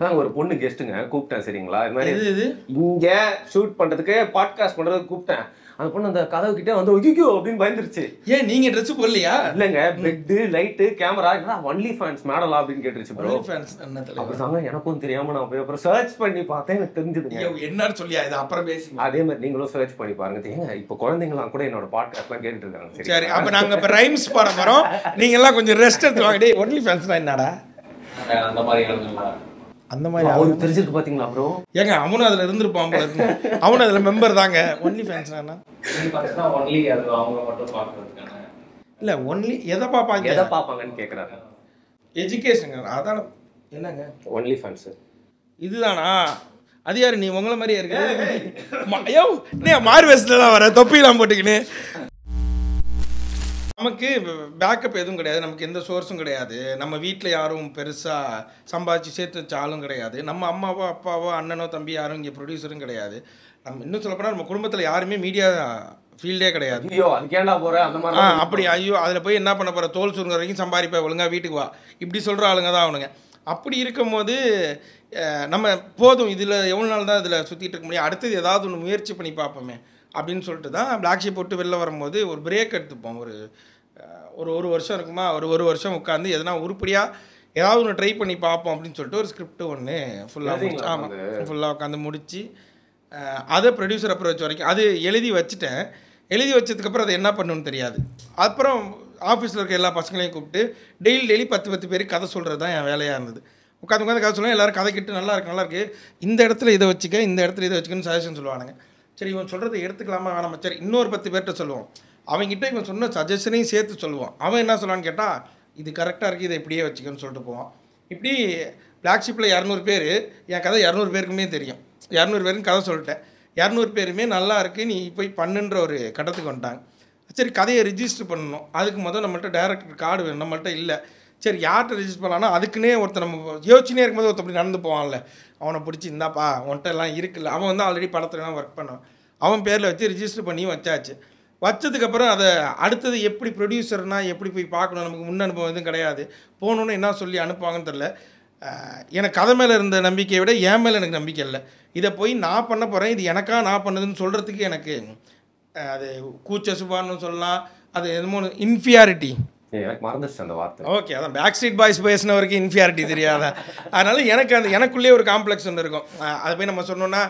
அதான் ஒரு பொண்ணு கெஸ்ட்டுங்க கூப்பிட்டேன் சரிங்களா, இது மாதிரி இங்கே ஷூட் பண்ணுறதுக்கு பாட்காஸ்ட் பண்ணுறதுக்கு கூப்பிட்டேன். அந்த பொண்ணு அந்த கதவு கிட்டே வந்து ஐயோ அப்படின்னு பயந்துருச்சு. ஏன் நீங்க ட்ரெஸ் போடலையா? இல்லைங்க, bed light camera only fans மேடலா அப்படின்னு கேட்டுருச்சு ப்ரோ. அப்படிதாங்க எனக்கும் தெரியாம நான் போய் அப்புறம் சர்ச் பண்ணி பார்த்தேன், எனக்கு தெரிஞ்சதுங்க. என்னன்னு சொல்லியா இது அப்புறம் பேசி. அதே மாதிரி நீங்களும் சர்ச் பண்ணி பாருங்க. ஏங்க இப்போ குழந்தைங்களாம் கூட என்னோட பாட்காஸ்ட்லாம் கேட்டுட்டு இருக்காங்க. சரி, அப்போ நாங்கள் இப்போ ரைம்ஸ் பாட போகிறோம், நீங்க எல்லாம் கொஞ்சம் ரெஸ்ட் எடுத்துவாங்க. டே ஒன்லி ஃபேன்ஸ்னா என்னடா அந்த மாதிரி அந்த மாதிரி அவனுக்கு தெரிஞ்சிருக்கு பாத்தீங்களா ப்ரோ? ஏங்க அவனும் அதுல இருந்திருப்பான் போல இருக்கு. அவனும் அதுல மெம்பர் தாங்க. ஒன்லி ஃபேன்ஸ்னா ஒன்லி அது அவங்க மட்டும் பார்க்கறதுக்கான இல்ல, ஒன்லி எதை பார்ப்பாங்கன்னு கேக்குறாங்க. எஜுகேஷன் அதான. என்னங்க ஒன்லி ஃபேன்ஸ் இதுதானா? அது யாரு நீ உங்களை மாதிரியே இருக்கு. ஐயோ நீ மாறு வேஷத்துல தான் வர, தொப்பிலாம் போட்டுக்கின்னு. நமக்கு பேக்கப் எதுவும் கிடையாது, நமக்கு எந்த சோர்ஸும் கிடையாது. நம்ம வீட்டில் யாரும் பெருசாக சம்பாதிச்சு சேர்த்து வச்ச ஆளும் கிடையாது. நம்ம அம்மாவோ அப்பாவோ அண்ணனோ தம்பி யாரும் இங்கே ப்ரொடியூசரும் கிடையாது. நம்ம இன்னும் சொல்லப்போனால் நம்ம குடும்பத்தில் யாருமே மீடியா ஃபீல்டே கிடையாது. ஐயோ அதுக்கேண்டா போகிற அந்த மாதிரி அப்படி ஐயோ அதில் போய் என்ன பண்ண போகிற, தோல் சுருங்க வரைக்கும் சம்பாதிப்பேன், ஒழுங்காக வீட்டுக்கு வா, இப்படி சொல்கிற ஆளுங்க தான் அவனுங்க. அப்படி இருக்கும் போது நம்ம போதும் இதில் எவ்வளோ நாள் தான் இதில் சுற்றிட்டு இருக்க முடியும், அடுத்தது ஏதாவது ஒன்று முயற்சி பண்ணி பார்ப்போமே அப்படின்னு சொல்லிட்டு தான் பிளாக் ஷீப் போட்டு வெளில வரும்போது ஒரு பிரேக் எடுத்துப்போம். ஒரு வருஷம் இருக்குமா, ஒரு வருஷம் உட்காந்து எதனா உருப்படியாக ஏதாவது ஒன்று ட்ரை பண்ணி பார்ப்போம் அப்படின்னு சொல்லிட்டு ஒரு ஸ்கிரிப்ட் ஒன்று ஃபுல்லாக உட்காந்து முடித்து அதை ப்ரொடியூசர் அப்ரோச் வரைக்கும் அது எழுதி வச்சுட்டேன். எழுதி வச்சதுக்கப்புறம் அதை என்ன பண்ணணுன்னு தெரியாது. அப்புறம் ஆஃபீஸில் இருக்க எல்லா பசங்களையும் கூப்பிட்டு டெய்லி 10 பேருக்கு கதை சொல்கிறது தான் என் வேலையாக இருந்தது. உட்காந்து கதை சொல்லுவேன், எல்லோரும் கதை கிட்டு நல்லா இருக்கு, இந்த இடத்துல இதை வச்சுக்க, இந்த இடத்துல இதை வச்சுக்கன்னு சஜஷன் சொல்லுவானுங்க. சரி இவன் சொல்கிறத எடுத்துக்கலாமா வேணாமா, சரி இன்னொரு 10 பேர்கிட்ட சொல்லுவோம், அவங்ககிட்ட இவன் சொன்ன சஜஷனையும் சேர்த்து சொல்லுவான். அவன் என்ன சொல்லுவான்னு கேட்டால் இது கரெக்டாக இருக்குது, இதை இப்படியே வச்சுக்கன்னு சொல்லிட்டு போவான். இப்படி பிளாக் ஷிப்பில் 200 பேர், என் கதை 200 பேருக்குமே தெரியும். 200 பேருக்கும் கதை சொல்லிட்டேன், 200 பேருமே நல்லா இருக்குது நீ போய் பண்ணுன்ற ஒரு கட்டத்துக்கு வந்துட்டாங்க. சரி கதையை ரிஜிஸ்டர் பண்ணணும், அதுக்கு முதல் நம்மள்ட்ட டைரக்டர் கார்டு வேணும், நம்மள்ட்ட இல்லை. சரி யார்கிட்ட ரிஜிஸ்டர் பண்ணலான்னா அதுக்குன்னே ஒருத்தர் நம்ம யோசிச்சுனே இருக்கும்போது ஒருத்தர் அப்படி நடந்து போவான்ல, அவனை பிடிச்சி இந்தாப்பா உன்ட்ட எல்லாம் இருக்குல்ல, அவன் வந்து ஆல்ரெடி படத்துலலாம் ஒர்க் பண்ணான், அவன் பேரில் வச்சு ரிஜிஸ்டர் பண்ணி வச்சாச்சு. வச்சதுக்கப்புறம் அதை அடுத்தது எப்படி ப்ரொடியூசர்னால் எப்படி போய் பார்க்கணும், நமக்கு முன் அனுபவம் எதுவும் கிடையாது. போகணுன்னு என்ன சொல்லி அனுப்புவாங்கன்னு தெரில. எனக்கு கதை மேலே இருந்த நம்பிக்கையை விட என் மேலே எனக்கு நம்பிக்கை இல்லை. இதை போய் நான் பண்ண போகிறேன், இது எனக்காக நான் பண்ணதுன்னு சொல்கிறதுக்கு எனக்கு அது கூச்ச சுபான்னு சொல்லலாம், அது என்னமோ இன்ஃபியாரிட்டி. எனக்கு மறந்துச்சு அந்த வார்த்தை. ஓகே, அதான் பேக் ஸ்ட்ரீட் பாய்ஸ் பேசினவருக்கு இன்ஃபியாரிட்டி தெரியாத, அதனால் எனக்குள்ளே ஒரு காம்ப்ளெக்ஸ் ஒன்று இருக்கும். அதை போய் நம்ம சொன்னோன்னா,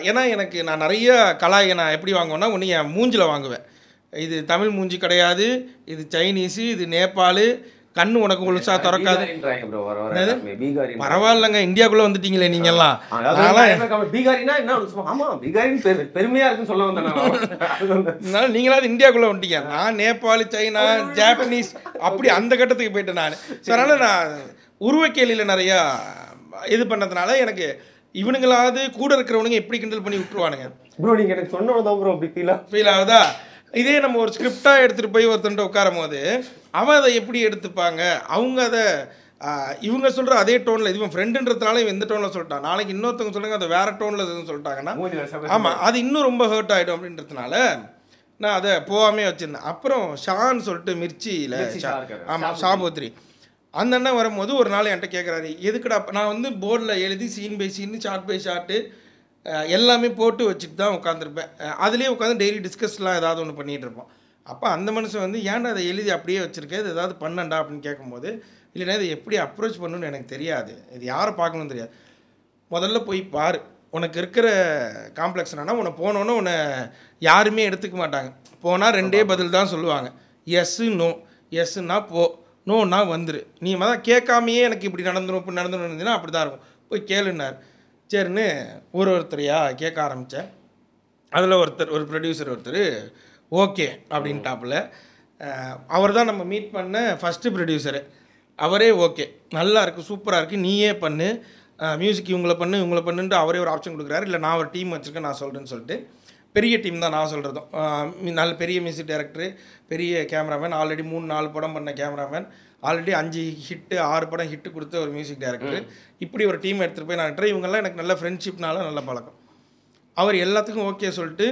ஏன்னா நான் நிறைய கலாயை நான் எப்படி வாங்குவேன்னா, ஒன்று என் மூஞ்சில் வாங்குவேன். இது தமிழ் மூஞ்சி கிடையாது, இது சைனீஸு, இது நேபாளு, கண்ணு உனக்கு முழுசா திறக்காது. பரவாயில்லங்க, இந்தியாக்குள்ளே வந்துட்டீங்களே நீங்கள்லாம். நீங்களாவது இந்தியாக்குள்ளே வந்துட்டீங்க, நான் நேபாளு சைனா ஜாப்பனீஸ் அப்படி அந்த கட்டத்துக்கு போயிட்டேன் நான். ஸோ அதனால் நான் உருவக்கேலியில் நிறையா இது பண்ணதுனால எனக்கு இவனுங்களாவது கூட இருக்கிறவனுங்க எப்படி கிண்டல் பண்ணி விட்டுருவானுங்க. ப்ரோ நீங்கள் எனக்கு சொன்னதான் ப்ரோ அப்படி ஃபீல் ஆகுதா? இதே நம்ம ஒரு ஸ்கிரிப்டாக எடுத்துகிட்டு போய் ஒருத்தன்ட்ட உட்காரும் போது அவன் அதை எப்படி எடுத்துப்பாங்க, அவங்க அதை இவங்க சொல்கிற அதே டோனில், இது இவன் ஃப்ரெண்டுன்றதுனால இவன் எந்த டோனில் சொல்லிட்டான், நாளைக்கு இன்னொருத்தவங்க சொல்லுங்கள் அதை வேறு டோனில் எதுவும் சொல்லிட்டாங்கன்னா ஆமாம் அது இன்னும் ரொம்ப ஹர்ட் ஆகிடும் அப்படின்றதுனால நான் அதை போகாமே வச்சுருந்தேன். அப்புறம் ஷான்னு சொல்லிட்டு மிர்ச்சியில், ஆமாம் ஷாபோத்ரி, அந்த அண்ணன் வரும்போது ஒரு நாள் என்கிட்ட கேட்குறாரு, எதுக்குடா நான் வந்து போர்டில் எழுதி scene by scene shot by shot எல்லாமே போட்டு வச்சுட்டு தான் உட்காந்துருப்பேன். அதுலேயே உட்காந்து டெய்லி டிஸ்கஸ்லாம் ஏதாவது ஒன்று பண்ணிகிட்டு இருப்போம். அப்போ அந்த மனுஷன் வந்து ஏன்டா அதை எழுதி அப்படியே வச்சுருக்கேன், இது ஏதாவது பண்ணண்டா அப்படின்னு கேட்கும்போது, இல்லைன்னா இதை எப்படி அப்ரோச் பண்ணணும்னு எனக்கு தெரியாது, இது யாரை பார்க்கணும்னு தெரியாது, முதல்ல போய் பாரு, உனக்கு இருக்கிற காம்ப்ளெக்ஸ் என்னன்னா உன்னை போனோன்னு உன்னை யாருமே எடுத்துக்க மாட்டாங்க. போனால் 2 பதில் தான் சொல்லுவாங்க, எஸ்ஸு நோ. எஸ்ஸுன்னா போ, நோன்னா வந்துரு. நீ தான் கேட்காமையே எனக்கு இப்படி நடந்துடும் இப்படி நடந்துடும் இருந்ததுன்னா அப்படி தான் இருக்கும், போய் கேளுன்னார். சரின்னு ஒருத்தரையா கேட்க ஆரம்பித்தேன். அதில் ஒரு ப்ரொடியூசர் ஓகே அப்படின்ட்டாப்புல. அவர் தான் நம்ம மீட் பண்ண ஃபஸ்ட்டு ப்ரொடியூசரு. அவரே ஓகே நல்லா இருக்குது, சூப்பராக இருக்குது, நீயே பண்ணு, மியூசிக் இவங்களை பண்ணுன்ட்டு அவரே ஒரு ஆப்ஷன் கொடுக்குறாரு. இல்லை நான் ஒரு டீம் வச்சுருக்கேன் நான் சொல்கிறேன்னு சொல்லிட்டு, பெரிய டீம் தான் நான் சொல்கிறதும், நல்ல பெரிய மியூசிக் டைரக்டரு, பெரிய கேமராமேன், ஆல்ரெடி 3-4 படம் பண்ண கேமராமேன், ஆல்ரெடி 5 ஹிட்டு 6 படம் ஹிட்டு கொடுத்த ஒரு மியூசிக் டைரக்டர், இப்படி ஒரு டீம் எடுத்துகிட்டு போய் நான் இவங்கெல்லாம் எனக்கு நல்ல ஃப்ரெண்ட்ஷிப்னால நல்ல பழக்கம். அவர் எல்லாத்துக்கும் ஓகே சொல்லிட்டு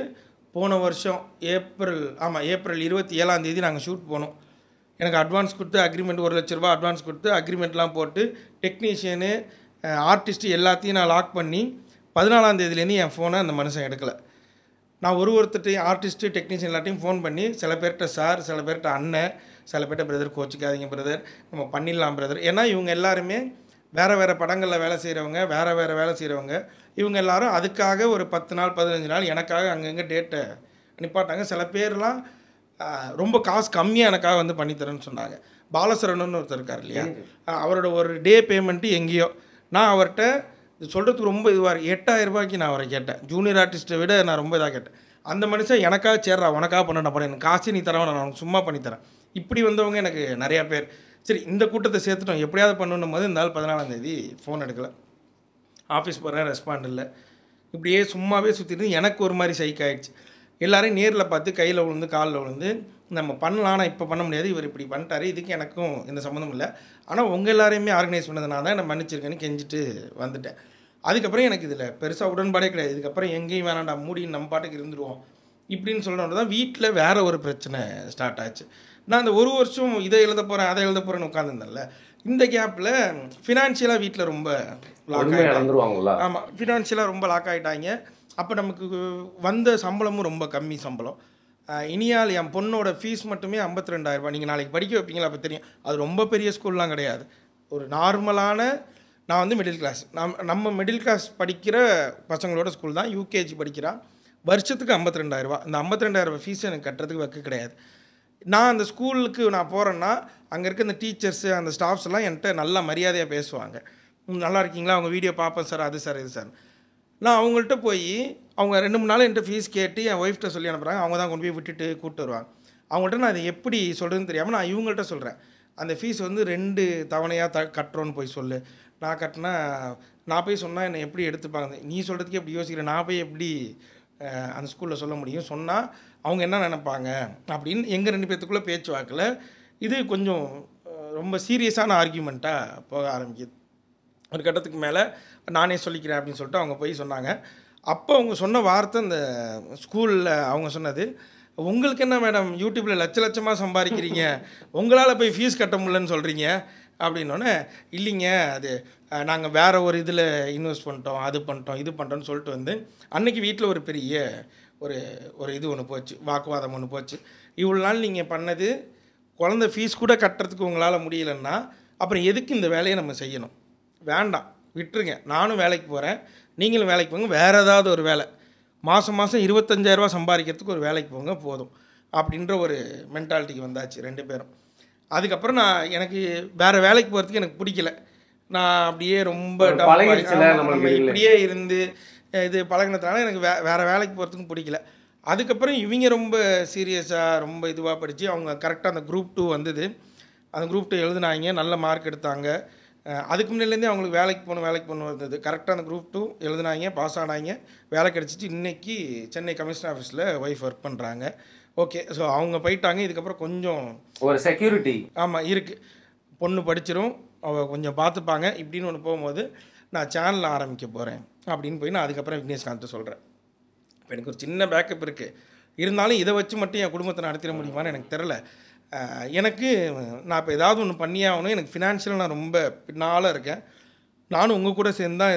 போன வருஷம் ஏப்ரல் 27 நாங்கள் ஷூட் போனோம். எனக்கு அட்வான்ஸ் கொடுத்து அக்ரிமெண்ட் 1 லட்ச ரூபா அட்வான்ஸ் கொடுத்து அக்ரிமெண்ட்லாம் போட்டு டெக்னீஷியனு ஆர்டிஸ்ட்டு எல்லாத்தையும் நான் லாக் பண்ணி 14ஆம் தேதியிலேருந்து என் ஃபோனை அந்த மனுஷன் எடுக்கலை. நான் ஒருத்தர்ட்டையும் ஆர்டிஸ்ட்டு டெக்னீஷியன் எல்லாத்தையும் ஃபோன் பண்ணி சில பேர்கிட்ட சார், சில பேர்கிட்ட அண்ணன், சில பேர்கிட்ட பிரதர் கோச்சிக்காதீங்க பிரதர், நம்ம பண்ணிடலாம் பிரதர். ஏன்னா இவங்க எல்லாருமே வேறு வேறு படங்களில் வேலை செய்கிறவங்க, வேறு வேலை செய்கிறவங்க. இவங்க எல்லாரும் அதுக்காக ஒரு 10 நாள் 15 நாள் எனக்காக அங்கங்கே டேட்டை நிப்பாட்டாங்க. சில பேர்லாம் ரொம்ப காசு கம்மியாக எனக்காக வந்து பண்ணித்தரேன்னு சொன்னாங்க. பாலசரவணன் ஒருத்தர் இருக்கார் இல்லையா, அவரோட ஒரு டே பேமெண்ட்டு எங்கேயோ. நான் அவர்கிட்ட சொல்கிறதுக்கு ரொம்ப இதுவாக இருக்குது. 8000 ரூபாய்க்கு நான் அவரை கேட்டேன். ஜூனியர் ஆர்டிஸ்ட்டை விட நான் ரொம்ப இதாக கேட்டேன். அந்த மனுஷன் எனக்காக சேர்றா உனக்காக பண்ண பண்ண எனக்கு காசு நீ தரவா, நான் உனக்கு சும்மா பண்ணித்தரேன். இப்படி வந்தவங்க எனக்கு நிறையா பேர். சரி இந்த கூட்டத்தை சேர்த்துட்டோம், எப்படியாவது பண்ணணும் போது இந்த நாள் 14ஆம் தேதி ஃபோன் எடுக்கலை. ஆஃபீஸ் போகிறேன், ரெஸ்பாண்ட் இல்லை. இப்படியே சும்மாவே சுற்றிட்டு எனக்கு ஒரு மாதிரி சைக் ஆகிடுச்சு. எல்லோரையும் நேரில் பார்த்து கையில் விழுந்து காலில் விழுந்து நம்ம பண்ணலாம், ஆனால் இப்போ பண்ண முடியாது, இவர் இப்படி பண்ணிட்டாரு, இதுக்கு எனக்கும் எந்த சம்மந்தம் இல்லை, ஆனால் உங்கள் எல்லாரையுமே ஆர்கனைஸ் பண்ணதுனால தான் நான் மன்னிச்சிருக்கேன்னு கெஞ்சிட்டு வந்துட்டேன். அதுக்கப்புறம் எனக்கு இதில் பெருசாக உடன்பாடே கிடையாது. இதுக்கப்புறம் எங்கேயும் வேணாண்டா, மூடி நம்ம பாட்டுக்கு இருந்துருவோம் இப்படின்னு சொல்லணுன்னு தான் வீட்டில் வேறு ஒரு பிரச்சனை ஸ்டார்ட் ஆச்சு. நான் அந்த ஒரு வருஷம் இதை எழுத போகிறேன் அதை எழுத போகிறேன்னு உட்காந்துருந்தேன்ல, இந்த கேப்பில் ஃபினான்ஷியலாக வீட்டில் ரொம்ப லாக் ஆகிடுவாங்களா. ஆமாம், ஃபினான்ஷியலாக ரொம்ப லாக் ஆகிட்டாங்க. அப்போ நமக்கு வந்த சம்பளமும் ரொம்ப கம்மி சம்பளம். இனியால் என் பொண்ணோட ஃபீஸ் மட்டுமே 52,000 ரூபாய். நீங்கள் நாளைக்கு படிக்க வைப்பீங்களா அப்போ தெரியும். அது ரொம்ப பெரிய ஸ்கூல்லாம் கிடையாது, ஒரு நார்மலான, நான் வந்து மிடில் கிளாஸ், நம்ம மிடில் கிளாஸ் படிக்கிற பசங்களோட ஸ்கூல் தான். யூகேஜி படிக்கிறான், வருஷத்துக்கு 52,000 ரூபா. இந்த 52,000 ரூபா ஃபீஸ் எனக்கு கட்டுறதுக்கு வைக்க கிடையாது. நான் அந்த ஸ்கூலுக்கு நான் போகிறேன்னா அங்கே இருக்க இந்த டீச்சர்ஸு அந்த ஸ்டாஃப்ஸ் எல்லாம் என்கிட்ட நல்லா மரியாதையாக பேசுவாங்க. நல்லா இருக்கீங்களா, அவங்க வீடியோ பார்ப்பேன் சார், அது சார் இது சார். நான் அவங்கள்ட்ட போய் அவங்க 2-3 நாள் என்கிட்ட ஃபீஸ் கேட்டு என் ஒய்ஃப்கிட்ட சொல்லி அனுப்புகிறாங்க. அவங்க தான் கொண்டு போய் விட்டுட்டு கூப்பிட்டு வருவாங்க. அவங்கள்ட்ட நான் அதை எப்படி சொல்கிறதுன்னு தெரியாமல் நான் இவங்கள்ட்ட சொல்கிறேன், அந்த ஃபீஸ் வந்து 2 தவணையாக கட்டுறோன்னு போய் சொல்லு. நான் கட்டினா நான் போய் சொன்னால் என்னை எப்படி எடுத்துப்பாங்க, நீ சொல்கிறதுக்கே எப்படி யோசிக்கிறேன், நான் போய் எப்படி அந்த ஸ்கூலில் சொல்ல முடியும், சொன்னால் அவங்க என்ன நினைப்பாங்க அப்படின்னு எங்கள் 2 பேர்த்துக்குள்ளே பேச்சுவாக்கில் இது கொஞ்சம் ரொம்ப சீரியஸான ஆர்கியூமெண்ட்டாக போக ஆரம்பிக்குது. ஒரு கட்டத்துக்கு மேலே நானே சொல்லிக்கிறேன் அப்படின்னு சொல்லிட்டு அவங்க போய் சொன்னாங்க. அப்போ அவங்க சொன்ன வார்த்தை, இந்த ஸ்கூலில் அவங்க சொன்னது, உங்களுக்கு என்ன மேடம் யூடியூப்பில் லட்சமாக சம்பாதிக்கிறீங்க, உங்களால் போய் ஃபீஸ் கட்ட முடியலன்னு சொல்கிறீங்க அப்படின்னோடனே, இல்லைங்க அது நாங்கள் வேறு ஒரு இதில் இன்வெஸ்ட் பண்ணிட்டோம், அது பண்ணிட்டோம், இது பண்ணிட்டோன்னு சொல்லிட்டு வந்து அன்றைக்கி வீட்டில் ஒரு பெரிய ஒரு இது ஒன்று போச்சு, வாக்குவாதம் ஒன்று போச்சு. இவ்வளோ நாள் நீங்கள் பண்ணது குழந்தை ஃபீஸ் கூட கட்டுறதுக்கு உங்களால் முடியலன்னா அப்புறம் எதுக்கு இந்த வேலையை நம்ம செய்யணும், வேண்டாம் விட்டுருங்க, நானும் வேலைக்கு போகிறேன், நீங்களும் வேலைக்கு போங்க, வேறு ஏதாவது ஒரு வேலை, மாதம் 25,000 ரூபா சம்பாதிக்கிறதுக்கு ஒரு வேலைக்கு போங்க போதும் அப்படின்ற ஒரு மென்டாலிட்டிக்கு வந்தாச்சு 2 பேரும். அதுக்கப்புறம் எனக்கு வேறு வேலைக்கு போகிறதுக்கு எனக்கு பிடிக்கல. நான் அப்படியே ரொம்ப இப்படியே இருந்து இது பழகினதுனால எனக்கு வேறு வேலைக்கு போகிறதுக்கும் பிடிக்கல. அதுக்கப்புறம் இவங்க ரொம்ப சீரியஸாக ரொம்ப இதுவாக படித்து அவங்க கரெக்டாக அந்த குரூப் 2 வந்தது. அந்த குரூப் 2 எழுதுனாங்க, நல்ல மார்க் எடுத்தாங்க. அதுக்கு முன்னிலேருந்தே அவங்களுக்கு வேலைக்கு போகணும் வந்தது. கரெக்டாக அந்த குரூப் 2 எழுதுனாங்க, பாஸ் ஆனாங்க, வேலை கிடச்சிட்டு இன்றைக்கி சென்னை கமிஷனர் ஆஃபீஸில் ஒய்ஃப் ஒர்க் பண்ணுறாங்க. ஓகே, ஸோ அவங்க போயிட்டாங்க. இதுக்கப்புறம் கொஞ்சம் ஒரு செக்யூரிட்டி ஆமாம் இருக்குது, பொண்ணு படிச்சிடும், அவள் கொஞ்சம் பார்த்துப்பாங்க இப்படின்னு ஒன்று போகும்போது நான் சேனல் ஆரம்பிக்க போகிறேன் அப்படின்னு போய் நான் அதுக்கப்புறம் விக்னேஷ்காந்த் சொல்கிறேன். இப்போ எனக்கு ஒரு சின்ன பேக்கப் இருக்குது, இருந்தாலும் இதை வச்சு மட்டும் என் குடும்பத்தை நடத்திட முடியுமான்னு எனக்கு தெரில. எனக்கு நான் இப்போ ஏதாவது ஒன்று பண்ணியே ஆகணும். எனக்கு ஃபினான்ஷியல் நான் ரொம்ப பின்னால் இருக்கேன். நானும் உங்கள் கூட சேர்ந்து தான்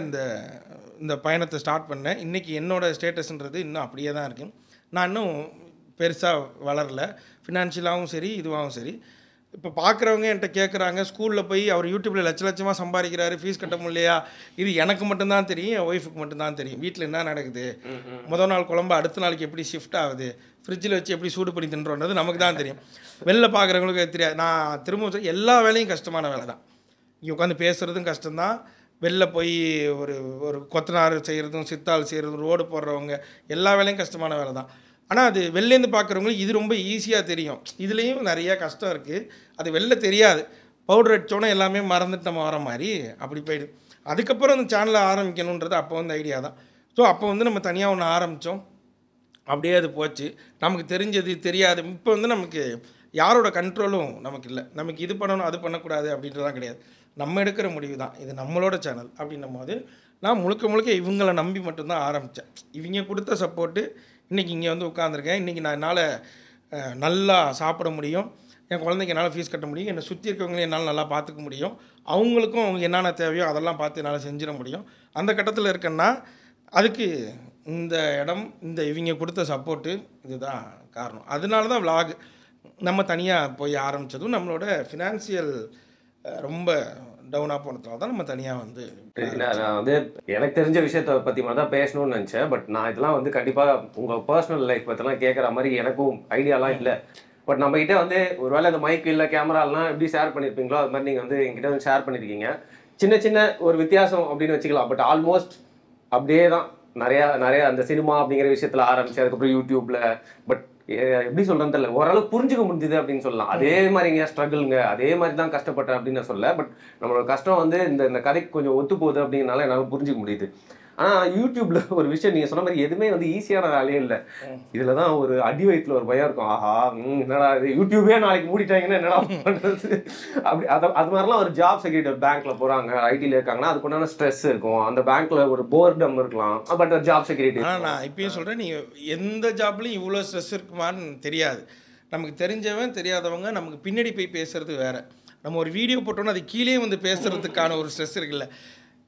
இந்த பயணத்தை ஸ்டார்ட் பண்ணேன். இன்றைக்கி என்னோடய ஸ்டேட்டஸ்ன்றது இன்னும் அப்படியே தான் இருக்குது. நான் இன்னும் பெருசாக வளரல, ஃபினான்ஷியலாகவும் சரி இதுவாகவும் சரி. இப்போ பார்க்குறவங்க என்கிட்ட கேட்குறாங்க, ஸ்கூலில் போய் அவர் யூடியூப்பில் லட்சமாக சம்பாதிக்கிறாரு, ஃபீஸ் கட்ட முடியலையா, இது எனக்கு மட்டும்தான் தெரியும், என் ஒய்ஃபுக்கு மட்டும்தான் தெரியும். வீட்டில் என்ன நடக்குது, முதல் நாள் குழம்பு அடுத்த நாளைக்கு எப்படி ஷிஃப்ட் ஆகுது, ஃப்ரிட்ஜில் வச்சு எப்படி சூடு பண்ணி தின்றோன்றது நமக்கு தான் தெரியும், வெளில பார்க்குறவங்களுக்கு தெரியாது. நான் திரும்ப எல்லா வேலையும் கஷ்டமான வேலை தான். இங்கே உட்காந்து பேசுகிறதும் கஷ்டம்தான், வெளில போய் ஒரு கொத்தனார் செய்கிறதும் சித்தாள் செய்கிறதும் ரோடு போடுறவங்க எல்லா வேலையும் கஷ்டமான வேலை தான். ஆனால் அது வெளிலேருந்து பார்க்குறவங்களுக்கு இது ரொம்ப ஈஸியாக தெரியும். இதுலேயும் நிறையா கஷ்டம் இருக்குது, அது வெளில தெரியாது. பவுடர் அடித்தோன்னே எல்லாமே மறந்துட்டு நம்ம வர மாதிரி அப்படி போயிடுது. அதுக்கப்புறம் அந்த சேனலை ஆரம்பிக்கணுன்றது அப்போ வந்து ஐடியா தான். ஸோ அப்போ வந்து நம்ம தனியாக ஒன்று ஆரம்பித்தோம், அப்படியே அது போச்சு. நமக்கு தெரிஞ்சது தெரியாது. இப்போ வந்து நமக்கு யாரோட கண்ட்ரோலும் நமக்கு இல்லை. நமக்கு இது பண்ணணும் அது பண்ணக்கூடாது அப்படின்றதான் கிடையாது, நம்ம எடுக்கிற முடிவு தான், இது நம்மளோட சேனல் அப்படின்னும் போது நான் முழுக்க இவங்களை நம்பி மட்டும்தான் ஆரம்பித்தேன். இவங்க கொடுத்த சப்போர்ட்டு இன்றைக்கி இங்கே வந்து உட்காந்துருக்கேன். இன்றைக்கி நான் என்னால் நல்லா சாப்பிட முடியும், என் குழந்தைக்கு என்னால் ஃபீஸ் கட்ட முடியும், என்னை சுற்றி இருக்கவங்களையும் என்னால் நல்லா பார்த்துக்க முடியும். அவங்களுக்கும் அவங்க என்னென்ன தேவையோ அதெல்லாம் பார்த்து என்னால் செஞ்சிட முடியும். அந்த கட்டத்தில் இருக்கேன்னா அதுக்கு இந்த இடம் இந்த இவங்க கொடுத்த சப்போர்ட்டு இதுதான் காரணம். அதனால தான் vlog நம்ம தனியாக போய் ஆரம்பித்ததும் நம்மளோட ஃபினான்சியல் ரொம்ப டவுனாக போனதுனால தான் நம்ம தனியாக வந்து நான் வந்து எனக்கு தெரிஞ்ச விஷயத்த பற்றி மட்டும் தான் பேசணும்னு நினச்சேன். பட் நான் இதெல்லாம் வந்து கண்டிப்பாக உங்கள் பர்சனல் லைஃப் பற்றிலாம் கேட்குற மாதிரி எனக்கும் ஐடியாலாம் இல்லை. பட் நம்மகிட்ட வந்து ஒருவேளை இந்த மைக் இல்லை கேமராலாம் எப்படி ஷேர் பண்ணியிருப்பீங்களோ அது மாதிரி நீங்கள் வந்து எங்கிட்ட வந்து ஷேர் பண்ணியிருக்கீங்க. சின்ன சின்ன ஒரு வித்தியாசம் அப்படின்னு வச்சுக்கலாம். பட் ஆல்மோஸ்ட் அப்படியே தான் நிறைய அந்த சினிமா அப்படிங்கிற விஷயத்தில் ஆரம்பிச்சு அதுக்கப்புறம் யூடியூப்பில் பட் எப்படி சொல்கிறேன்னு தெரியல, ஓரளவுக்கு புரிஞ்சுக்க முடிஞ்சுது அப்படின்னு சொல்லலாம். அதே மாதிரிங்க ஸ்ட்ரகிள்ங்க, அதே மாதிரி தான் கஷ்டப்பட்டேன் அப்படின்னு நான் சொல்ல. பட் நம்மளோட கஷ்டம் வந்து இந்த கதைக்கு கொஞ்சம் ஒத்து போகுது அப்படின்னால என்னால் புரிஞ்சுக்க முடியுது. ஆனால் யூடியூப்ல ஒரு விஷயம் நீங்கள் சொன்ன மாதிரி எதுவுமே வந்து ஈஸியான வேலையே இல்லை. இதில் தான் ஒரு அடி வயிற்றுல ஒரு பயம் இருக்கும். ஆஹா என்னடா இது யூடியூபே நாளைக்கு மூடிட்டாங்கன்னா என்னடா பண்ணுறது அப்படி அது மாதிரிலாம் ஒரு ஜாப் செக்யூரிட்டி ஒரு பேங்க்ல போகிறாங்க, ஐடியில் இருக்காங்கன்னா அதுக்கு உண்டான ஸ்ட்ரெஸ் இருக்கும். அந்த பேங்க்ல ஒரு போர்டம் இருக்கலாம். பட் ஜாப் செக்யூரிட்டி நான் இப்பயும் சொல்கிறேன், நீங்கள் எந்த ஜாப்லையும் இவ்வளோ ஸ்ட்ரெஸ் இருக்குமான்னு தெரியாது. நமக்கு தெரிஞ்சவன் தெரியாதவங்க நமக்கு பின்னாடி போய் பேசுறது வேற. நம்ம ஒரு வீடியோ போட்டோம்னா அது கீழே வந்து பேசுறதுக்கான ஒரு ஸ்ட்ரெஸ் இருக்குல்ல.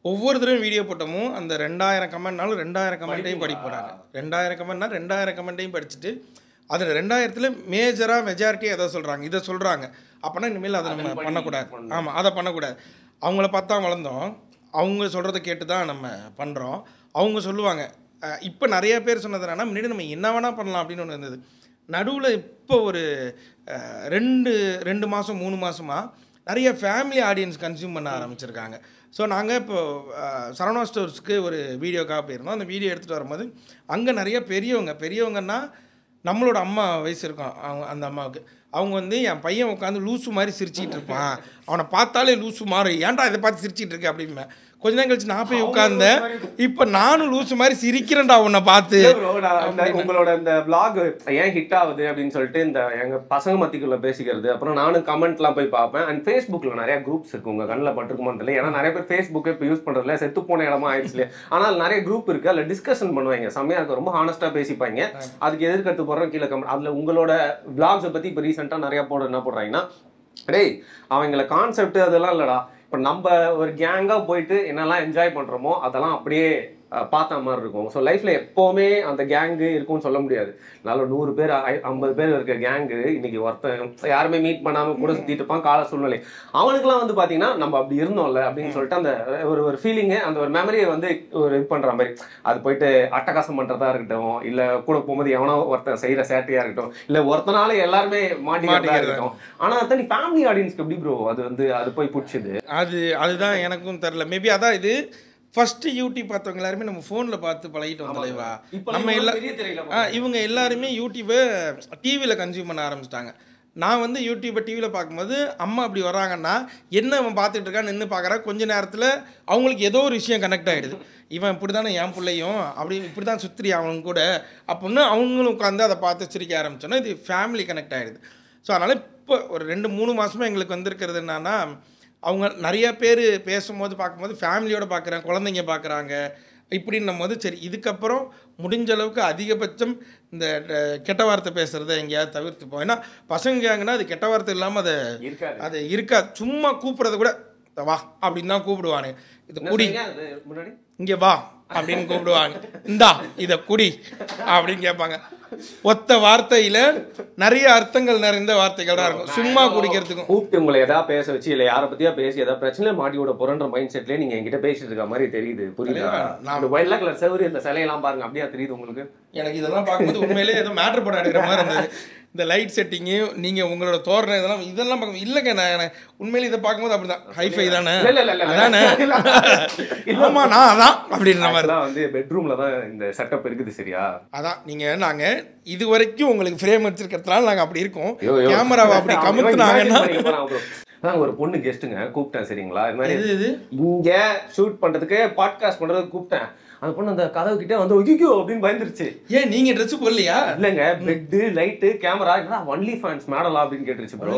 ஒவ்வொரு தடவையும் வீடியோ போட்டோமும் அந்த 2000 கமெண்ட்னாலும் 2000 கமெண்ட்டையும் படிக்க போகிறாங்க. 2000 கமெண்ட்னா 2000 கமெண்ட்டையும் படிச்சுட்டு அதில் 2000ல் மெஜாரிட்டியாக எதை சொல்கிறாங்க, இதை சொல்கிறாங்க. அப்போனா இனிமேல் அதை நம்ம பண்ணக்கூடாது. ஆமாம், அதை பண்ணக்கூடாது. அவங்கள பார்த்தா வளர்ந்தோம், அவங்க சொல்கிறத கேட்டு தான் நம்ம பண்ணுறோம். அவங்க சொல்லுவாங்க. இப்போ நிறைய பேர் சொன்னது என்னன்னா, முன்னாடி நம்ம என்ன வேணால் பண்ணலாம் அப்படின்னு ஒன்று இருந்தது. நடுவில் இப்போ ஒரு 2 மாதம் 3 மாதமாக நிறைய ஃபேமிலி ஆடியன்ஸ் கன்சியூம் பண்ண ஆரம்பிச்சிருக்காங்க. ஸோ நாங்கள் இப்போ சரவணா ஸ்டோர்ஸ்க்கு ஒரு வீடியோக்காக போயிருந்தோம். அந்த வீடியோ எடுத்துகிட்டு வரும்போது அங்கே நிறைய பெரியவங்கன்னா நம்மளோட அம்மா வயசு இருக்கும் அந்த அம்மாவுக்கு. அவங்க வந்து என் பையன் உட்காந்து லூசு மாதிரி சிரிச்சிட்டு இருப்பான், அவனை பார்த்தாலே லூசு மாதிரி, ஏன்டா இதை பார்த்து சிரிச்சிட்டு இருக்கு அப்படின்பேன். கொஞ்ச நேரம் கழிச்சு நான் போய் உட்கார்ந்தேன், இப்போ நானும் லூசு மாதிரி சிரிக்கிறேன்டா உன்னை பார்த்து. உங்களோட இந்த vlog ஏன் ஹிட் ஆகுது அப்படின்னு சொல்லிட்டு இந்த எங்க பசங்க மத்திக்குள்ள பேசிக்கிறது, அப்புறம் நானும் கமெண்ட்லாம் போய் பார்ப்பேன். அண்ட் ஃபேஸ்புக்ல நிறைய குரூப்ஸ் இருக்கு, உங்க கண்ணில் பட்டிருக்குமான்னு தெரியல. ஏன்னா நிறைய பேர் ஃபேஸ்புக்கை இப்போ யூஸ் பண்றதுல செத்து போன இடமா ஆயிடுச்சு. ஆனால் நிறைய குரூப் இருக்கு, அதில் டிஸ்கஷன் பண்ணுவாங்க, செம்மையா இருக்கும், ரொம்ப ஹானஸ்டா பேசிப்பாங்க. அதுக்கு எதிர்கருத்து போடுறோம் கீழே கமெண்ட். அதுல உங்களோட vlogs பத்தி இப்போ ரீசெண்டா நிறைய என்ன போடுறாங்கன்னா, டேய் அவங்கள கான்செப்ட் அதெல்லாம் இல்லடா, இப்போ நம்ம ஒரு கேங்காக போயிட்டு என்னெல்லாம் என்ஜாய் பண்ணுறோமோ அதெல்லாம் அப்படியே பார்த்த மாதிரி இருக்கும். ஸோ லைஃப்பில் எப்போவுமே அந்த கேங்கு இருக்கும்னு சொல்ல முடியாது. நல்ல 100 பேர் 50 பேர் இருக்க கேங்கு இன்னைக்கு ஒருத்தன் யாருமே மீட் பண்ணாமல் கூட சுற்றிட்டு இருப்பான் கால சூழ்நிலை. அவனுக்குலாம் வந்து பார்த்தீங்கன்னா நம்ம அப்படி இருந்தோம்ல அப்படின்னு சொல்லிட்டு அந்த ஒரு ஃபீலிங்கு, அந்த ஒரு மெமரியை வந்து ஒரு இது பண்ணுற மாதிரி. அது போயிட்டு அட்டகாசம் பண்ணுறதா இருக்கட்டும், இல்லை கூட போகும்போது எவனோ ஒருத்தன் செய்கிற சேட்டையாக இருக்கட்டும், இல்லை ஒருத்தனால எல்லாருமே மாட்டிக்கிறதா இருக்கட்டும். ஆனால் அதான் நீ ஃபேமிலி ஆடியன்ஸ்க்கு எப்படி ப்ரோ அது வந்து அது போய் பிடிச்சது? அதுதான் எனக்கும் தெரில. மேபி அதான் இது ஃபஸ்ட்டு யூடியூப் பார்த்தவங்க எல்லாருமே நம்ம ஃபோனில் பார்த்து பழகிட்டோம் தலைவா. நம்ம இவங்க எல்லாருமே யூடியூப்பை டிவியில் கன்சியூம் பண்ண ஆரம்பிச்சிட்டாங்க. நான் வந்து யூடியூப்பை டிவியில் பார்க்கும்போது அம்மா அப்படி வராங்கன்னா என்ன அவன் பார்த்துட்டு இருக்கான்னு நின்று பார்க்குறா. கொஞ்ச நேரத்தில் அவங்களுக்கு ஏதோ ஒரு விஷயம் கனெக்ட் ஆகிடுது. இவன் இப்படி தானே என் பிள்ளையும் அப்படி இப்படி தான் சுற்றி அவனுங்க கூட அப்படின்னு அவங்களும் உட்காந்து அதை பார்த்து சிரிக்க ஆரம்பிச்சோன்னா இது ஃபேமிலி கனெக்ட் ஆகிடுது. ஸோ அதனால் இப்போ ஒரு 2-3 மாதமாக எங்களுக்கு வந்திருக்கிறது என்னன்னா, அவங்க நிறைய பேர் பேசும்போது பார்க்கும்போது ஃபேமிலியோடு பார்க்குறாங்க, குழந்தைங்க பார்க்குறாங்க இப்படின்னும் போது சரி இதுக்கப்புறம் முடிஞ்ச அளவுக்கு அதிகபட்சம் இந்த கெட்ட வார்த்தை பேசுகிறத எங்கேயாவது தவிர்த்துப்போம். ஏன்னா பசங்க கேங்கன்னா அது கெட்ட வார்த்தை இல்லாமல் அது இருக்காது. சும்மா கூப்பிட்றத கூட வா அப்படின்னு தான் கூப்பிடுவானு, இது குடி இங்கே வா அப்படின்னு கூப்பிடுவாங்க, இந்தா இதை குடி அப்படின்னு கேட்பாங்க. ஒத்த வார்த்தையில நிறைய அர்த்தங்கள் நிறைந்த வார்த்தைகள் தான் இருக்கும். சும்மா குடிக்கிறதுக்கும் கூப்பிட்டு உங்களை ஏதாவது பேச வச்சு இல்லை யாரை பத்தியா பேசி ஏதாவது பிரச்சனை மாட்டியோட போறன்ற மைண்ட் செட்லேயே நீங்க என்கிட்ட பேசிட்டு இருக்க மாதிரி தெரியுது. புரியுதா? நான் வெள்ளை கலர் செவரு இந்த சிலையெல்லாம் பாருங்க, அப்படியா தெரியுது உங்களுக்கு? எனக்கு இதெல்லாம் பார்க்கும்போது உண்மையிலேயே ஏதோ மேட்ரு படம் எடுக்கிற மாதிரி இருந்தது. இந்த லைட் செட்டிங்கு நீங்கள் உங்களோட தோரணை இதெல்லாம் பார்க்க இல்லைங்க. நான் உண்மையிலே இதை பார்க்கும்போது அப்படிதான் ஹைஃபை தானே அதானே இல்லைம்மா நான் அதான் அப்படின்ற மாதிரி தான் வந்து பெட்ரூமில் தான் இந்த செட்டப் இருக்குது. சரியா? அதான் நாங்கள் இது வரைக்கும் உங்களுக்கு ஃப்ரேம் வச்சிருக்கிறதுனால நாங்கள் அப்படி இருக்கோம். கேமராவை அப்படி கமுத்துனாங்கன்னா ஒரு பொண்ணு கெஸ்ட்டுங்க கூப்பிட்டேன். சரிங்களா? இது மாதிரி இங்கே ஷூட் பண்ணுறதுக்கு பாட்காஸ்ட் பண்ணுறதுக்கு கூப்பிட்டேன். அந்த பொண்ணு அந்த கதவு கிட்டே வந்து ஒய்யோ அப்படின்னு பயந்துருச்சு. ஏன் நீங்க ட்ரெஸ் போடலையா? இல்லைங்க, bed light camera only fans மேடலா அப்படின்னு கேட்டுருச்சு. ப்ரோ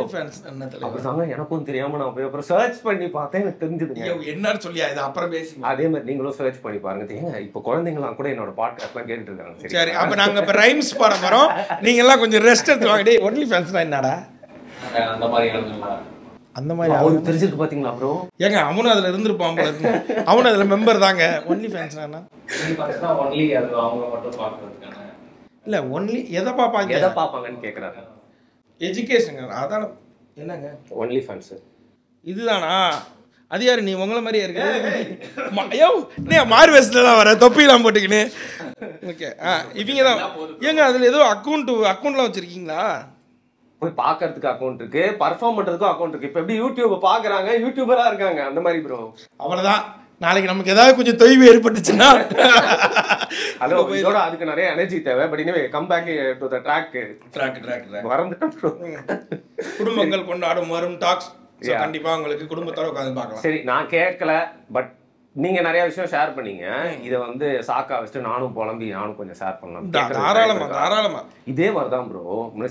அப்படிதாங்க எனக்கும் தெரியாம நான் போய் அப்புறம் சர்ச் பண்ணி பார்த்தேன், எனக்கு தெரிஞ்சதுங்க. என்னன்னு சொல்லியா இது அப்புறம் பேசி. அதே மாதிரி நீங்களும் சர்ச் பண்ணி பாருங்க. ஏங்க இப்போ குழந்தைங்களாம் கூட என்னோட பாட்காஸ்ட்லாம் கேட்டுட்டு இருக்காங்க. சரி அப்ப நாங்க இப்ப ரைம்ஸ் பாட போறோம், நீங்க எல்லாம் கொஞ்சம் ரெஸ்ட் எடுத்து வாங்க. டேய் ஒன்லி ஃபேன்ஸ்னா என்னடா அந்த மாதிரி அந்த மாதிரி அவருக்கு தெரிஞ்சிருக்கு பாத்தீங்களா ப்ரோ? ஏங்க அவனும் அதில் இருந்திருப்பான் போல இருக்கு. அவனும் அதில் மெம்பர் தாங்க. ஒன்லி ஃபேன்ஸ்னா ஒன்லி அது அவங்க மட்டும் பார்க்கறதுக்கான இல்லை, ஒன்லி எதை பார்ப்பாங்க, எதை பார்ப்பாங்கன்னு கேட்குறாரு. எஜுகேஷன். அதான் என்னங்க ஒன்லி ஃபேன்ஸ் இதுதானா? அது யாரு நீ உங்களை மாதிரியே இருக்கு? ஐயோ நீ மாறு வேஸ்ட்ல தான் வர தொப்பிலாம் போட்டுக்கின்னு. ஓகே இவங்க தான் ஏங்க அதில் ஏதோ அக்கௌண்ட்லாம் வச்சுருக்கீங்களா? போய் பார்க்கறதுக்கு அக்கௌண்ட் இருக்கு, பர்ஃபார்ம் பண்றதுக்கும் அக்கௌண்ட் இருக்கு. இப்போ எப்படி யூடியூப் பார்க்குறாங்க, யூடியூபரா இருக்காங்க அந்த மாதிரி ப்ரோ. அவ்வளோதான். நாளைக்கு நமக்கு ஏதாவது கொஞ்சம் தொய்வு ஏற்பட்டுச்சுன்னா ஹலோ இதோட அதுக்கு நிறைய எனர்ஜி தேவை. பட் இனிமே come back to the track மறந்துட்டோம் ப்ரோ. குடும்பங்கள் கொண்டாடும் வரும் டாக்ஸ் கண்டிப்பா உங்களுக்கு குடும்பத்தோட உட்கார்ந்து பார்க்கலாம். சரி நான் கேட்கல, பட் நீங்க நிறைய விஷயம் ஷேர் பண்ணீங்க. இதை வந்து சாக்கா வச்சுட்டு நானும் புலம்பி நானும் கொஞ்சம் ஷேர் பண்ணலாம். தாராளமா இதே மாதிரிதான் ப்ரோ.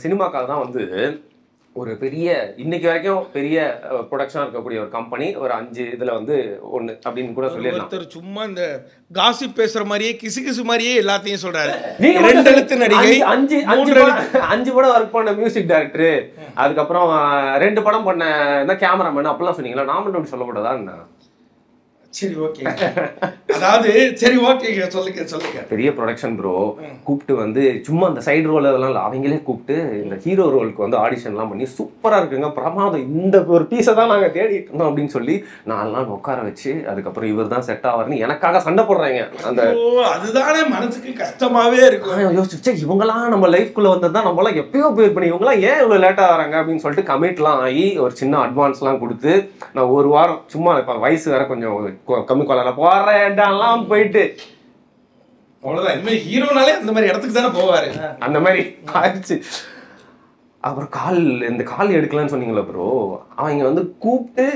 சினிமாக்காக தான் வந்து ஒரு பெரிய இன்னைக்கு வரைக்கும் பெரிய ப்ரொடக்ஷனா இருக்கக்கூடிய ஒரு கம்பெனி ஒரு 5 இதுல வந்து 1 அப்படின்னு கூட சொல்லிடலாம். ஒருத்தர் சும்மா இந்த காசிப் பேசுற மாதிரியே கிசு மாதிரியே எல்லாத்தையும் சொல்றாரு. நீங்க 2 எழுத்து நடிகை, 5 படம் ஒர்க் பண்ண மியூசிக் டைரக்டர், அதுக்கப்புறம் 2 படம் பண்ண கேமராமேன் அப்படிலாம் சொன்னீங்களா? நான் மட்டும் சொல்லக்கூடாதா? சரி ஓகே, அதாவது சரி ஓகே சொல்லுங்க. பெரிய ப்ரொடக்ஷன் ப்ரோ. கூப்பிட்டு வந்து சும்மா அந்த சைடு ரோல் அதெல்லாம் இல்லை, அவங்களே கூப்பிட்டு இந்த ஹீரோ ரோலுக்கு வந்து ஆடிஷன்லாம் பண்ணி சூப்பராக இருக்குங்க, பிரமாதம், இந்த ஒரு பீஸை தான் நாங்கள் தேடிட்டு இருந்தோம் அப்படின்னு சொல்லி 4 நாள் உட்கார வச்சு அதுக்கப்புறம் இவர் தான் செட் ஆவார்னு எனக்காக சண்டை போடுறாங்க. அந்த அதுதானே மனசுக்கு கஷ்டமாவே இருக்கும். யோசிச்சு இவங்களாம் நம்ம லைஃப்குள்ள வந்தது தான் நம்மளாம் எப்பயோ போயிருப்பேன், இவங்களாம் ஏன் இவ்வளோ லேட்டாக வராங்க அப்படின்னு சொல்லிட்டு கமிட்லாம் ஆகி ஒரு சின்ன அட்வான்ஸ்லாம் கொடுத்து நான் ஒரு வாரம் சும்மா இப்போ வயசு வேற கொஞ்சம் கம்மி கொள்ளல போற இடம்லாம் போயிட்டு அவ்வளவுதான். இந்த மாதிரி ஹீரோனாலே அந்த மாதிரி இடத்துக்கு தானே போவாரு. அந்த மாதிரி ஆயிடுச்சு. அப்புறம் இந்த கால் எடுக்கலான்னு சொன்னீங்களா ப்ரோ, அவங்க வந்து கூப்பிட்டு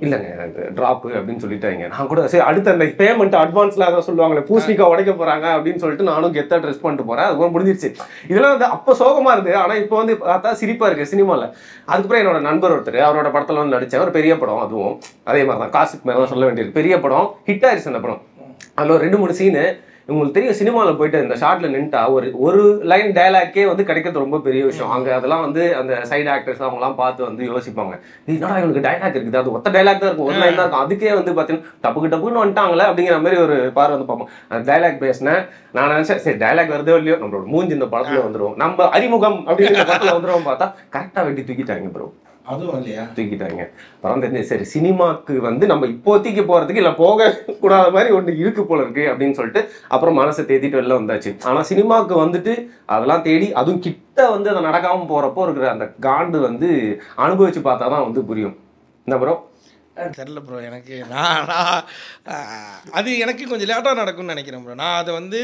இல்லைங்க எனக்கு ட்ராப்பு அப்படின்னு சொல்லிட்டாங்க. நான் கூட சரி அடுத்த அந்த பேமெண்ட் அட்வான்ஸ்ல அதை சொல்லுவாங்களே பூஸ்டிக்கா உடைக்க போறாங்க அப்படின்னு சொல்லிட்டு நானும் கெத்தா ட்ரெஸ் பண்ணிட்டு போறேன். அதுக்கப்புறம் முடிஞ்சிருச்சு. இதெல்லாம் வந்து அப்போ சோகமா இருந்து, ஆனா இப்போ வந்து பார்த்தா சிரிப்பா இருக்கு சினிமால. அதுக்கப்புறம் என்னோட நண்பர் ஒருத்தர் அவரோட படத்துல வந்து நடிச்சேன். ஒரு பெரிய படம், அதுவும் அதே மாதிரி தான் காசுக்கு மேலே தான் சொல்ல வேண்டியது. பெரிய படம் ஹிட் ஆயிடுச்சு அந்த படம். அதில் ஒரு 2-3 சீனு உங்களுக்கு தெரியும். சினிமாவில் போயிட்டு இந்த ஷார்ட்ல நின்ட்டா ஒரு லைன் டயலாக்கே வந்து கிடைக்கிறது ரொம்ப பெரிய விஷயம். அங்கே அதெல்லாம் வந்து அந்த சைடு ஆக்டர்ஸ் அவங்கலாம் பார்த்து வந்து யோசிப்பாங்க, என்னடா இவங்களுக்கு டைலாக் இருக்குது, அது ஒத்த டைலாக் தான் இருக்கும், ஒரு லைன் தான் இருக்கும், அதுக்கே வந்து பார்த்தீங்கன்னா டப்புன்னு வந்துட்டாங்களே அப்படிங்கிற மாதிரி ஒரு பார்வை வந்து பார்ப்போம். அந்த டைலாக் பேசினேன். நான் நினைச்சேன் சரி டைலாக் வருதோ இல்லையோ நம்மளோட மூஞ்சி இந்த படத்துல வந்துடும், நம்ம அறிமுகம் அப்படிங்கிற படத்துல வந்துடும். பார்த்தா கரெக்டாக வெட்டி தூக்கிட்டாங்க ப்ரோ. அதுவும் இல்லையா தூக்கிட்டாங்க. அப்புறம் தெரிஞ்சு சரி சினிமாக்கு வந்து நம்ம இப்போதைக்கு போறதுக்கு இல்லை போக கூடாத மாதிரி ஒன்று இருக்கு போல இருக்கு அப்படின்னு சொல்லிட்டு அப்புறம் மனசை தேத்திட்டு வெளில வந்தாச்சு. ஆனா சினிமாவுக்கு வந்துட்டு அதெல்லாம் தேடி அதுவும் கிட்ட வந்து அதை நடக்காம போறப்போ இருக்கிற அந்த காண்டு வந்து அனுபவிச்சு பார்த்தா தான் வந்து புரியும். என்ன ப்ரோ? தெரில ப்ரோ எனக்கு. நான் அது எனக்கு கொஞ்சம் லேட்டாக நடக்கும்னு நினைக்கிறேன் ப்ரோ. நான் அதை வந்து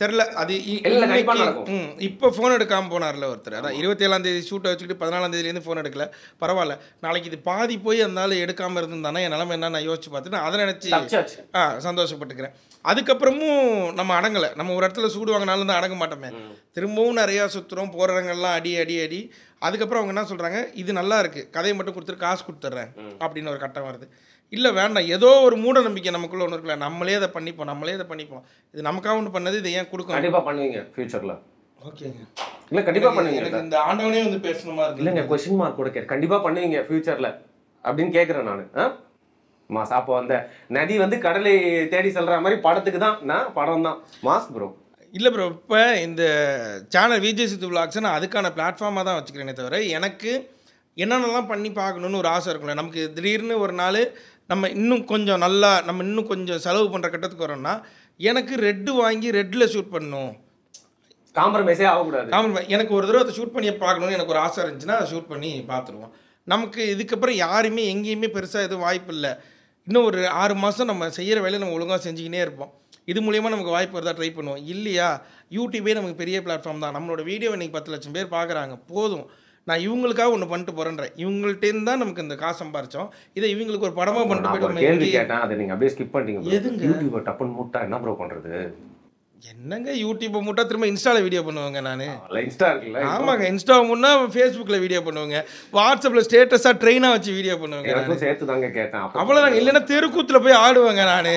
தெரில. அது இப்போ ஃபோன் எடுக்காமல் போனார்ல ஒருத்தர். அதான் 27ஆம் தேதி ஷூட்டை வச்சுக்கிட்டு 14ஆம் தேதியிலேருந்து ஃபோன் எடுக்கல, பரவாயில்ல நாளைக்கு இது பாதி போய் அதனால எடுக்காமல் இருந்திருந்தானே என் நிலமை என்ன நான் யோசிச்சு பார்த்துட்டு அதை நினச்சி சந்தோஷப்பட்டுக்கிறேன். அதுக்கப்புறமும் நம்ம அடங்கலை. நம்ம ஒரு இடத்துல சூடு வாங்கினாலும் தான் அடங்க மாட்டோமே. திரும்பவும் நிறையா சுற்றுறோம், போகிற இடங்கள்லாம் அடி. அதுக்கப்புறம் அவங்க என்ன சொல்கிறாங்க, இது நல்லா இருக்குது, கதையை மட்டும் கொடுத்துட்டு காசு கொடுத்துட்றேன் அப்படின்னு ஒரு கட்டம் வருது. இல்லை வேண்டாம், ஏதோ ஒரு மூட நம்பிக்கை நமக்குள்ள ஒன்று இருக்குல்ல, நம்மளே அதை பண்ணிப்போம், இது நமக்காக ஒன்று பண்ணது, இதை ஏன் கொடுக்கணும். கண்டிப்பாக பண்ணுவீங்க ஃபியூச்சரில். ஓகேங்க. இல்லை கண்டிப்பாக பண்ணுவீங்க. எனக்கு இந்த ஆண்டவனே வந்து பேசணுமா இருக்கு. இல்லைங்க கொஸ்டின் மார்க் கூட கண்டிப்பாக பண்ணுவீங்க ஃபியூச்சரில் அப்படின்னு கேட்குறேன் நான். மாஸ் அப்போ அந்த நதி வந்து கடலை தேடி செல்ற மாதிரி படத்துக்கு தான் படம் தான் மாஸ் ப்ரோ. இல்லை ப்ரோ, இப்போ இந்த சேனல் விஜய் சித்து விலாக்ஸ் நான் அதுக்கான பிளாட்ஃபார்மாக தான் வச்சுக்கிறேனே தவிர எனக்கு என்னென்னலாம் பண்ணி பார்க்கணுன்னு ஒரு ஆசை இருக்கும்ல. நமக்கு திடீர்னு ஒரு நாள் நம்ம இன்னும் கொஞ்சம் செலவு பண்ணுற கட்டத்துக்கு வரோம்னா எனக்கு ரெட்டு வாங்கி ரெட்டில் ஷூட் பண்ணணும், காம்ப்ரமைஸே ஆகக்கூடாது. எனக்கு ஒரு தடவை அதை ஷூட் பண்ணி பார்க்கணுன்னு எனக்கு ஒரு ஆசை இருந்துச்சுன்னா அதை ஷூட் பண்ணி பார்த்துருவோம். நமக்கு இதுக்கப்புறம் யாருமே எங்கேயுமே பெருசாக எதுவும் வாய்ப்பு இல்லை. இன்னும் ஒரு 6 மாதம் நம்ம செய்கிற வேலையை நம்ம ஒழுங்காக செஞ்சுக்கினே இருப்போம். இது மூலிமா நமக்கு வாய்ப்பு வருதா ட்ரை பண்ணுவோம். இல்லையா யூடியூபே நமக்கு பெரிய பிளாட்ஃபார்ம் தான். நம்மளோட வீடியோ இன்றைக்கி 10 லட்சம் பேர் பார்க்குறாங்க, போதும், நான் இவங்களுக்காக ஒன்று பண்ணிட்டு போகிறேன்றேன். இவங்கள்ட்டேருந்து தான் நமக்கு இந்த காசு சம்பாரிச்சோம், இதை இவங்களுக்கு ஒரு படமாக பண்ணிட்டு போய்ட்டு கேள்வி கேட்டேன், அதை நீங்கள் அப்படியே ஸ்கிப் பண்ணிட்டீங்க. எதுங்க யூடியூபை டப்புன்னு மூட்டா என்ன ப்ரோ பண்ணுறது? என்னங்க யூடியூப்பை மூட்டா திரும்ப இன்ஸ்டாவில் வீடியோ பண்ணுவாங்க. நான் இன்ஸ்டா இருக்குல்ல, ஆமாங்க, இன்ஸ்டாவை முன்னா ஃபேஸ்புக்கில் வீடியோ பண்ணுவாங்க, வாட்ஸ்அப்பில் ஸ்டேட்டஸாக ட்ரெயினாக வச்சு வீடியோ பண்ணுவாங்க. சேர்த்து தாங்க கேட்டேன். அவ்வளோதாங்க. இல்லைன்னா தெருக்கூத்தில் போய் ஆடுவாங்க. நான்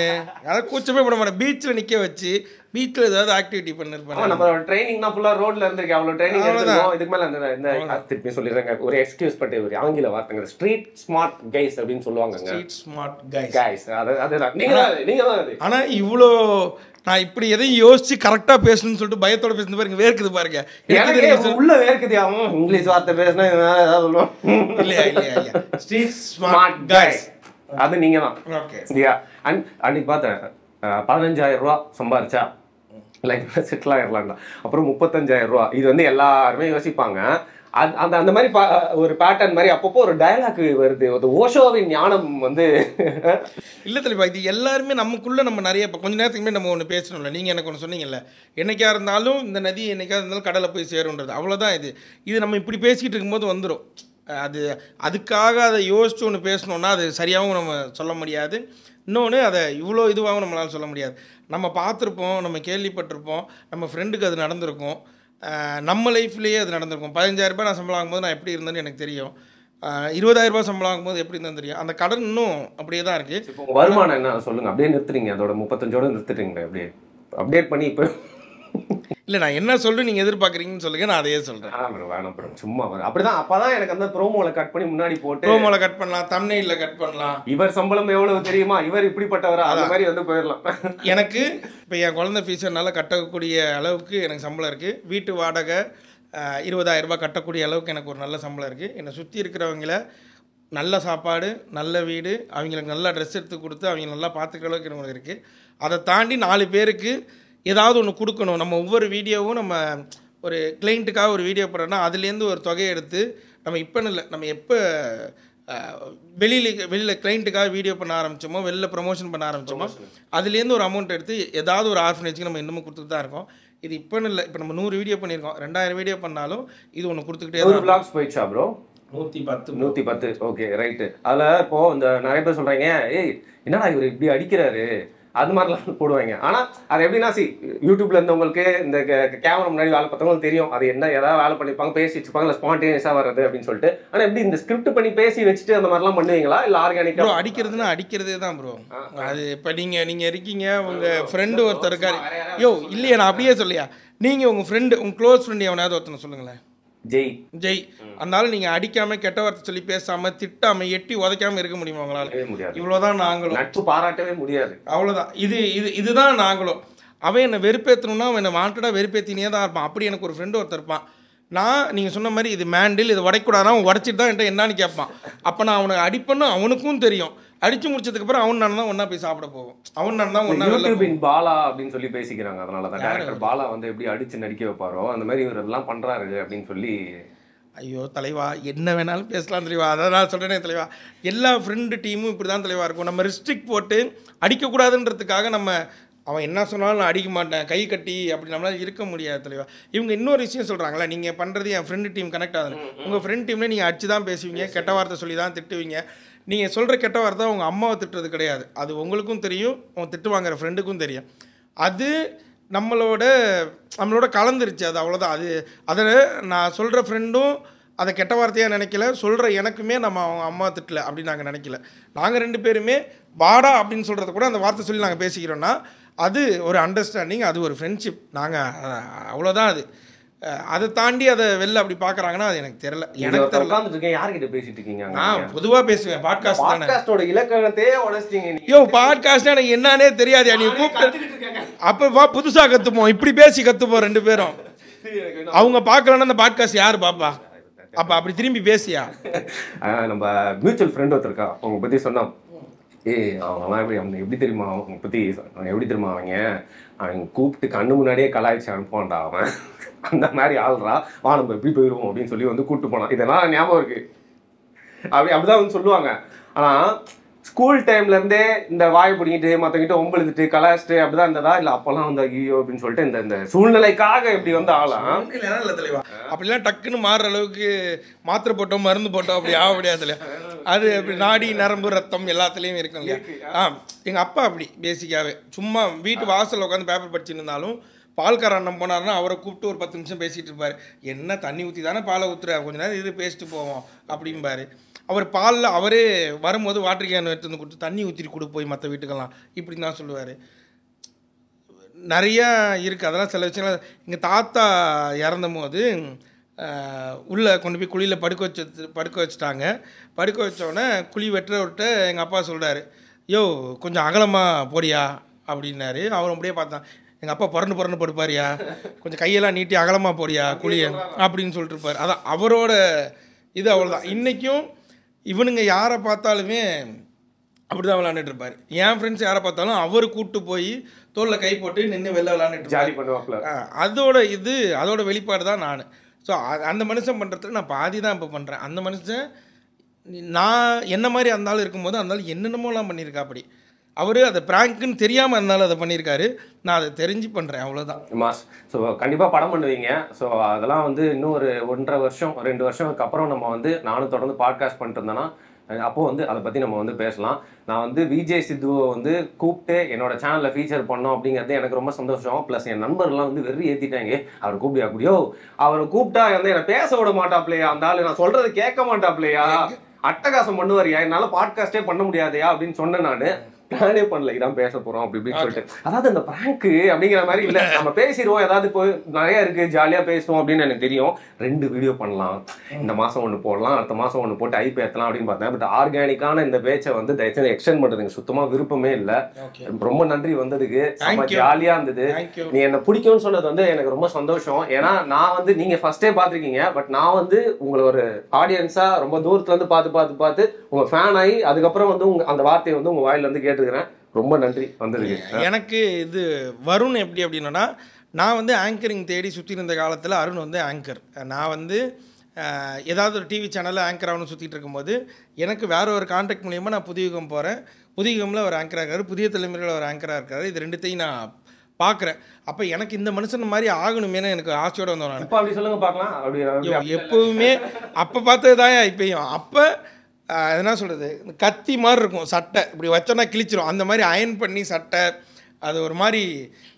அதை கூச்சமே பண்ண மாட்டேன். பீச்சில் நிற்க வச்சு வீட்டில் ஏதாவது ஆக்டிவிட்டி பண்ணிருப்பாங்க. நம்ம ட்ரைனிங்னா ஃபுல்லா ரோட்ல இருந்திருக்கு, அவ்வளவு ட்ரைனிங் எடுத்துருக்கோம். இதுக்கு மேல இந்த திருப்பி சொல்லிடுறேங்க, ஒரு எக்ஸ்கியூஸ் பட்டு ஒரு ஆங்கில வார்த்தைங்க, ஸ்ட்ரீட் ஸ்மார்ட் கைஸ் அப்படின்னு சொல்லுவாங்க. Street smart guys. கைஸ் அதுதான் நீங்க தான் அது. ஆனா இவ்வளோ நான் இப்படி எதையும் யோசிச்சு கரெக்டா பேசணும்னு சொல்லிட்டு பயத்தோட பேசுறது பாருங்க, வேர்க்குது பாருங்க. உள்ள வேர்க்குது, அவன் இங்கிலீஷ் வார்த்தை பேசினா ஏதாவது சொல்லுவான். இல்லையா இல்லையா இல்லையா ஸ்ட்ரீட் ஸ்மார்ட் கைஸ் அது நீங்க தான். ஓகே. அன்னைக்கு பார்த்தேன், 15,000 ரூபா சம்பாரிச்சா லைஃப் செட்டில் ஆயிடலாம்டா, அப்புறம் 35,000 ரூபா. இது வந்து எல்லாருமே யோசிப்பாங்க. அந்த அந்த மாதிரி ஒரு பேட்டர்ன் மாதிரி அப்பப்போ ஒரு டயலாக் வருது. ஒரு ஓஷோவின் ஞானம் வந்து இல்லை தெளிவா, இது எல்லாருமே நமக்குள்ளே நம்ம நிறைய இப்போ கொஞ்சம் நேரத்துக்குமே நம்ம ஒன்று பேசணும்ல. நீங்கள் எனக்கு ஒன்று சொன்னீங்கல்ல, என்னைக்கா இருந்தாலும் இந்த நதி என்னைக்கா இருந்தாலும் கடலை போய் சேருன்றது, அவ்வளோதான். இது நம்ம இப்படி பேசிக்கிட்டு இருக்கும்போது வந்துடும். அதுக்காக அதை யோசிச்சு ஒன்று பேசணுன்னா அது சரியாகவும் நம்ம சொல்ல முடியாது. இன்னொன்று அதை இவ்வளோ இதுவாகவும் நம்மளால் சொல்ல முடியாது. நம்ம பார்த்துருப்போம், நம்ம கேள்விப்பட்டிருப்போம், நம்ம ஃப்ரெண்டுக்கு அது நடந்திருக்கும், நம்ம லைஃப்லேயே அது நடந்திருக்கும். 15,000 ரூபாய் நான் சம்பளம் ஆகும்போது நான் எப்படி இருந்தேன்னு எனக்கு தெரியும். 20,000 ரூபாய் சம்பளம் ஆகும்போது எப்படி இருந்தேன்னு தெரியும். அந்த கடன் இன்னும் அப்படியே தான் இருக்குது. இப்போ வருமானம் என்ன சொல்லுங்கள், அப்படியே நிறுத்துறீங்க, அதோட 35ஓட நிறுத்துறீங்களே, அப்படியே அப்டேட் பண்ணி இப்போ இல்லை நான் என்ன சொல்கிறேன் நீங்கள் எதிர்பார்க்குறீங்கன்னு சொல்லுங்கள், நான் அதையே சொல்கிறேன். வேணாம் சும்மா அப்படிதான். அப்போதான் எனக்கு அந்த ப்ரோமோவில் கட் பண்ணி முன்னாடி போட்டு ப்ரோமோவில் கட் பண்ணலாம், தம்ப்நெயிலில் கட் பண்ணலாம். இவர் சம்பளம் எவ்வளவு தெரியுமா, இவர் இப்படிப்பட்டவரா, அந்த மாதிரி வந்து போயிடலாம். எனக்கு இப்போ என் குழந்தை ஃபீஸ் என்னால் கட்டக்கூடிய அளவுக்கு எனக்கு சம்பளம் இருக்குது. வீட்டு வாடகை 20,000 ரூபாய் கட்டக்கூடிய அளவுக்கு எனக்கு ஒரு நல்ல சம்பளம் இருக்குது. என்னை சுற்றி இருக்கிறவங்கள நல்ல சாப்பாடு, நல்ல வீடு, அவங்களுக்கு நல்லா ட்ரெஸ் எடுத்து கொடுத்து அவங்க நல்லா பார்த்துக்கிற அளவுக்கு எனக்கு இருக்குது. அதை தாண்டி 4 பேருக்கு ஏதாவது ஒன்று கொடுக்கணும். நம்ம ஒவ்வொரு வீடியோவும் நம்ம ஒரு கிளைண்ட்டுக்காக ஒரு வீடியோ போடுறோன்னா அதுலேருந்து ஒரு தொகையை எடுத்து நம்ம இப்போன்னு இல்லை, நம்ம எப்போ வெளியில் கிளைண்ட்டுக்காக வீடியோ பண்ண ஆரம்பித்தோமோ, வெளியில் ப்ரொமோஷன் பண்ண ஆரம்பித்தோமோ, அதுலேருந்து ஒரு அமௌண்ட் எடுத்து ஏதாவது ஒரு ஆர்ஃபனேஜுக்கு நம்ம இன்னமும் கொடுத்துட்டு தான் இருக்கோம். இது இப்போன்னு இல்லை, இப்போ நம்ம 100 வீடியோ பண்ணியிருக்கோம், 2,000 வீடியோ பண்ணாலும் இது ஒன்று கொடுத்துக்கிட்டே தான். vlogs போயிடுச்சா ப்ரோ? 110. Okay right. அதில் இப்போது இந்த நிறைய பேர் சொல்கிறாங்க, ஏய் என்னடா இவர் இப்படி அடிக்கிறாரு, அது மாதிரிலாம் போடுவாங்க. ஆனால் அது எப்படின்னா, யூடியூப்ல இருந்தவங்களுக்கு இந்த கேமரா முன்னாடி வேலை பார்த்தவங்களுக்கு தெரியும் அது என்ன, ஏதாவது வேலை பண்ணிப்பாங்க, பேசி வச்சுப்பாங்க, இல்லை ஸ்பான்டேனியஸாக வர்றது அப்படின்னு சொல்லிட்டு. ஆனால் எப்படி இந்த ஸ்கிரிப்ட் பண்ணி பேசி வச்சுட்டு அந்த மாதிரிலாம் பண்ணுவீங்களா, இல்லை ஆர்கானிக்காக? அடிக்கிறதுனா அடிக்கிறதே தான் ப்ரோ. அது இப்போ நீங்கள் இருக்கீங்க, உங்கள் ஃப்ரெண்டு ஒருத்தர் இருக்காரு, இல்லையா நான் அப்படியே சொல்லியா, நீங்கள் உங்கள் ஃப்ரெண்டு, உங்கள் க்ளோஸ் ஃப்ரெண்டு எவனாவது ஒருத்தனை சொல்லுங்களேன். ஜெய் அதனால நீங்கள் அடிக்காமல், கெட்ட வார்த்தை சொல்லி பேசாமல், திட்டாமல், எட்டி உதைக்காமல் இருக்க முடியுமா உங்களால்? இவ்வளோதான் நாங்களும். நட்பு பாராட்டவே முடியாது, அவ்வளோதான். இதுதான் நாங்களும். அவன் என்னை வெறுப்பேற்றணும்னா அவன் என்னை வாண்டடாக வெறுப்பேற்றினே தான் இருப்பான். அப்படி எனக்கு ஒரு ஃப்ரெண்டு ஒருத்தர் இருப்பான். நீங்கள் சொன்ன மாதிரி இது மேண்டில், இது உடைக்கூடாதான், அவன் உடச்சிட்டு தான் என்கிட்ட என்னான்னு கேட்பான். அப்போ நான் அவனை அடிப்பேன்னு அவனுக்கும் தெரியும். அடிச்சு முடிச்சதுக்கப்புறம் அவன் நான் தான் ஒன்றா போய் சாப்பிட போவோம். அவன் நான் தான் ஒன்றா யூடியூபின் பாலா அப்படின்னு சொல்லி பேசிக்கிறாங்க. அதனால தான் டேரக்டர் பாலா வந்து எப்படி அடிச்சு நடிக்க வைப்பாரோ அந்த மாதிரி இவர் எல்லாம் பண்ணுறாரு அப்படின்னு சொல்லி. ஐயோ தலைவா, என்ன வேணாலும் பேசலாம் தலைவா. அதை நான் சொல்கிறேனே தலைவா, எல்லா ஃப்ரெண்டு டீமும் இப்படி தான் தலைவா இருக்கும். நம்ம ரெஸ்ட்ரிக்ட் போட்டு அடிக்கக்கூடாதுன்றதுக்காக நம்ம அவன் என்ன சொன்னாலும் நான் அடிக்க மாட்டேன், கை கட்டி அப்படி நம்மளால் இருக்க முடியாது தலைவா. இவங்க இன்னொரு விஷயம் சொல்கிறாங்களே, நீங்கள் பண்ணுறது என் ஃப்ரெண்டு டீம் கனெக்ட் ஆகுது. உங்கள் ஃப்ரெண்ட் டீமில் நீங்கள் அடிச்சு தான் பேசுவீங்க, கெட்ட வார்த்தை சொல்லி தான் திட்டுவீங்க. நீங்கள் சொல்கிற கெட்ட வார்த்தை உங்கள் அம்மாவை திட்டுறது கிடையாது, அது உங்களுக்கும் தெரியும், உங்கள் திட்டு வாங்குற ஃப்ரெண்டுக்கும் தெரியும். அது நம்மளோட கலந்துருச்சு, அது அவ்வளோதான். அதை நான் சொல்கிற ஃப்ரெண்டும் அதை கெட்ட வார்த்தையாக நினைக்கல, சொல்கிற எனக்குமே நம்ம அவங்க அம்மா திட்டலை அப்படின்னு நாங்கள் நினைக்கல. நாங்கள் 2 பேருமே வாடா அப்படின்னு சொல்கிறத கூட அந்த வார்த்தை சொல்லி நாங்கள் பேசிக்கிறோன்னா அது ஒரு அண்டர்ஸ்டாண்டிங், அது ஒரு ஃப்ரெண்ட்ஷிப். நாங்கள் அவ்வளோதான். அதை தாண்டி அதை வெளில அப்படி பார்க்குறாங்கன்னா அது எனக்கு தெரியல. எனக்கு தெரியல. யார்கிட்ட பேசிட்டு இருக்கீங்க? நான் பொதுவாக பேசுவேன். பாட்காஸ்ட் தானே. பாட்காஸ்டோட இலக்கணத்தையே உடைச்சிட்டீங்க. யோ பாட்காஸ்ட்னா எனக்கு என்னன்னே தெரியாது. நீ கூப்பிட்டு அப்போ வா புதுசாக கற்றுப்போம், இப்படி பேசி கற்றுப்போம் 2 பேரும். அவங்க பார்க்கலன்னா அந்த பாட்காஸ்ட் யார் பாப்பா? அப்போ அப்படி திரும்பி பேசியா? நம்ம மியூச்சுவல் ஃப்ரெண்ட் ஒருத்தருக்கா, அவங்க பற்றி சொன்னோம். அவங்கலாம் எப்படி தெரியுமா, அவங்க பற்றி எப்படி தெரியுமா, அவங்க கூப்பிட்டு கண்ணு முன்னாடியே கலாய்ச்சி அனுப்புவான்டா அவன், அந்த மாதிரி ஆள்றா, வா நம்ம எப்படி போயிடுவோம் அப்படின்னு சொல்லி வந்து கூப்பிட்டு போனான். இதெல்லாம் ஞாபகம் இருக்கு. அப்படிதான் வந்து சொல்லுவாங்க. ஆனால் ஸ்கூல் டைம்லேருந்தே இந்த வாய் பிடிங்கிட்டு மற்றவங்கிட்ட ஒம்பழுதுட்டு கலாய்ச்சிட்டு அப்படிதான் இருந்ததா, இல்லை அப்போல்லாம் வந்து ஐயோ அப்படின்னு சொல்லிட்டு இந்த சூழ்நிலைக்காக இப்படி வந்து ஆகலாம் இல்லை தெளிவா அப்படிலாம் டக்குன்னு மாறுற அளவுக்கு மாத்திரை போட்டோம், மருந்து போட்டோம் அப்படி ஆக முடியாது இல்லையா. அது அப்படி நாடி நரம்பு ரத்தம் எல்லாத்துலேயும் இருக்கும் இல்லையா. எங்கள் அப்பா அப்படி பேசிக்காகவே சும்மா வீட்டு வாசலில் உட்காந்து பேப்பர் படிச்சுட்டு இருந்தாலும் பால்கார அண்ணன் போனார்னா அவரை கூப்பிட்டு ஒரு 10 நிமிஷம் பேசிகிட்டு இருப்பார். என்ன தண்ணி ஊற்றி தானே பாலை ஊற்றுற, கொஞ்ச நேரம் இது பேசிட்டு போவோம் அப்படிம்பாரு. அவர் பாலில் அவரே வரும்போது வாட்டர் கேன் எடுத்து வந்து கொடுத்து தண்ணி ஊற்றிட்டு கொடு போய் மற்ற வீட்டுக்கெல்லாம் இப்படி தான் சொல்லுவார். நிறையா இருக்குது. அதெல்லாம் சில விஷயங்கள் எங்கள் தாத்தா இறந்த போது உள்ளே கொண்டு போய் குழியில் படுக்க வச்சுட்டாங்க. படுக்க வச்சோடனே குழி வெட்டுறவர்கிட்ட எங்கள் அப்பா சொல்கிறாரு, யோ கொஞ்சம் அகலமாக போடியா அப்படின்னாரு. அவர் அப்படியே பார்த்தான், எங்கள் அப்பா புரண்டு படுப்பாரியா, கொஞ்சம் கையெல்லாம் நீட்டி அகலமாக போடியா குழியை அப்படின்னு சொல்லிட்டு இருப்பார். அதான் அவரோட இது அவ்வளோதான். இன்றைக்கும் இவனுங்க யாரை பார்த்தாலுமே அப்படி தான் விளாண்டுட்டு இருப்பார். என் ஃப்ரெண்ட்ஸ் யாரை பார்த்தாலும் அவர் கூப்பிட்டு போய் தோளில் கை போட்டு நின்று வெளில விளாண்டுட்டு ஜாலி பண்ணுவாப்ல. அதோட வெளிப்பாடு தான் நான். ஸோ அந்த மனுஷன் பண்ணுறதுக்கு நான் பாதி தான் இப்போ பண்ணுறேன். அந்த மனுஷன் நான் என்ன மாதிரி அந்த ஆள் இருக்கும்போது அந்த ஆள் என்னென்னமோலாம் பண்ணியிருக்கா. அப்படி அவர் அதை ப்ராங்க்குன்னு தெரியாமல் இருந்தாலும் அதை பண்ணியிருக்காரு. நான் அதை தெரிஞ்சு பண்ணுறேன், அவ்வளோதான். மாஸ். ஸோ கண்டிப்பாக படம் பண்ணுவீங்க. ஸோ அதெல்லாம் வந்து இன்னும் ஒரு 1.5 வருஷம் 2 வருஷத்துக்கு அப்புறம் நம்ம வந்து நானும் தொடர்ந்து பாட்காஸ்ட் பண்ணிட்டு இருந்தேன்னா அப்போ வந்து அதை பற்றி நம்ம வந்து பேசலாம். நான் வந்து விஜய் சித்துவை வந்து கூப்பிட்டு என்னோட சேனலில் ஃபீச்சர் பண்ணோம் அப்படிங்கிறது எனக்கு ரொம்ப சந்தோஷம். ப்ளஸ் என் நண்பர்லாம் வந்து வெறி ஏற்றிட்டாங்க, அவரை கூப்பிடியா கூடியோ, அவரை கூப்பிட்டா வந்து என்னை பேச விட மாட்டாப்லையா, அந்த ஆள் நான் சொல்கிறது கேட்க மாட்டாப்லையா, அட்டகாசம் பண்ணுவாரியா, என்னால் பாட்காஸ்டே பண்ண முடியாதையா அப்படின்னு சொன்னேன். நான் பிளானே பண்ணல, இதான் பேச போறோம் அப்படி இப்படின்னு சொல்லிட்டு. அதாவது இந்த பிராங்க் அப்படிங்கிற மாதிரி இல்ல, நம்ம பேசிடுவோம், ஏதாவது போய் நிறைய இருக்கு ஜாலியா பேசுவோம் அப்படின்னு எனக்கு தெரியும். 2 வீடியோ பண்ணலாம், இந்த மாசம் 1 போடலாம், அடுத்த மாசம் 1 போட்டு ஐபி ஏற்றலாம் அப்படின்னு பார்த்தேன். பட் ஆர்கானிக்கான இந்த பேச்சை வந்து தயவுசெய்து எக்ஸ்டெண்ட் பண்றதுக்கு சுத்தமா விருப்பமே இல்லை. ரொம்ப நன்றி வந்ததுக்கு, ஜாலியா இருந்தது. நீ என்ன பிடிக்கும்னு சொன்னது வந்து எனக்கு ரொம்ப சந்தோஷம். ஏன்னா நான் வந்து நீங்க ஃபர்ஸ்டே பார்த்துருக்கீங்க, பட் நான் வந்து உங்களை ஒரு ஆடியன்ஸா ரொம்ப தூரத்துல இருந்து பார்த்து உங்க ஃபேன் ஆகி அதுக்கப்புறம் வந்து அந்த வார்த்தையை வந்து உங்க வாயில இருந்து கேட்டுக்கிறேன். ரொம்ப நன்றி வந்ததுக்கு. எனக்கு இது வருண் எப்படி அப்படின்னா, நான் வந்து ஆங்கரிங் தேடி சுற்றி இருந்த காலத்தில் அருண் வந்து ஆங்கர். நான் வந்து ஏதாவது ஒரு டிவி சேனலில் ஆங்கர் ஆகணும்னு சுற்றிட்டு இருக்கும்போது எனக்கு வேற ஒரு கான்டாக்ட் மூலியமாக நான் புதியுகம் போகிறேன். புதியுகமில் ஒரு ஆங்கராக இருக்காரு, புதிய தலைமுறையில் ஒரு ஆங்கராக இருக்காரு. இது 2த்தையும் நான் பார்க்குறேன். அப்போ எனக்கு இந்த மனுஷன் மாதிரி ஆகணுமேனு எனக்கு ஆசையோடு வந்தோம். நான் இப்போ அப்படி சொல்லுங்க பார்க்கலாம். அப்படி எப்போவுமே அப்போ பார்த்தது தான் இப்போயும். அப்போ என்ன சொல்கிறது, கத்தி மாதிரி இருக்கும் சட்டை, இப்படி வச்சோன்னா கிழிச்சிரும். அந்த மாதிரி அயன் பண்ணி சட்டை, அது ஒரு மாதிரி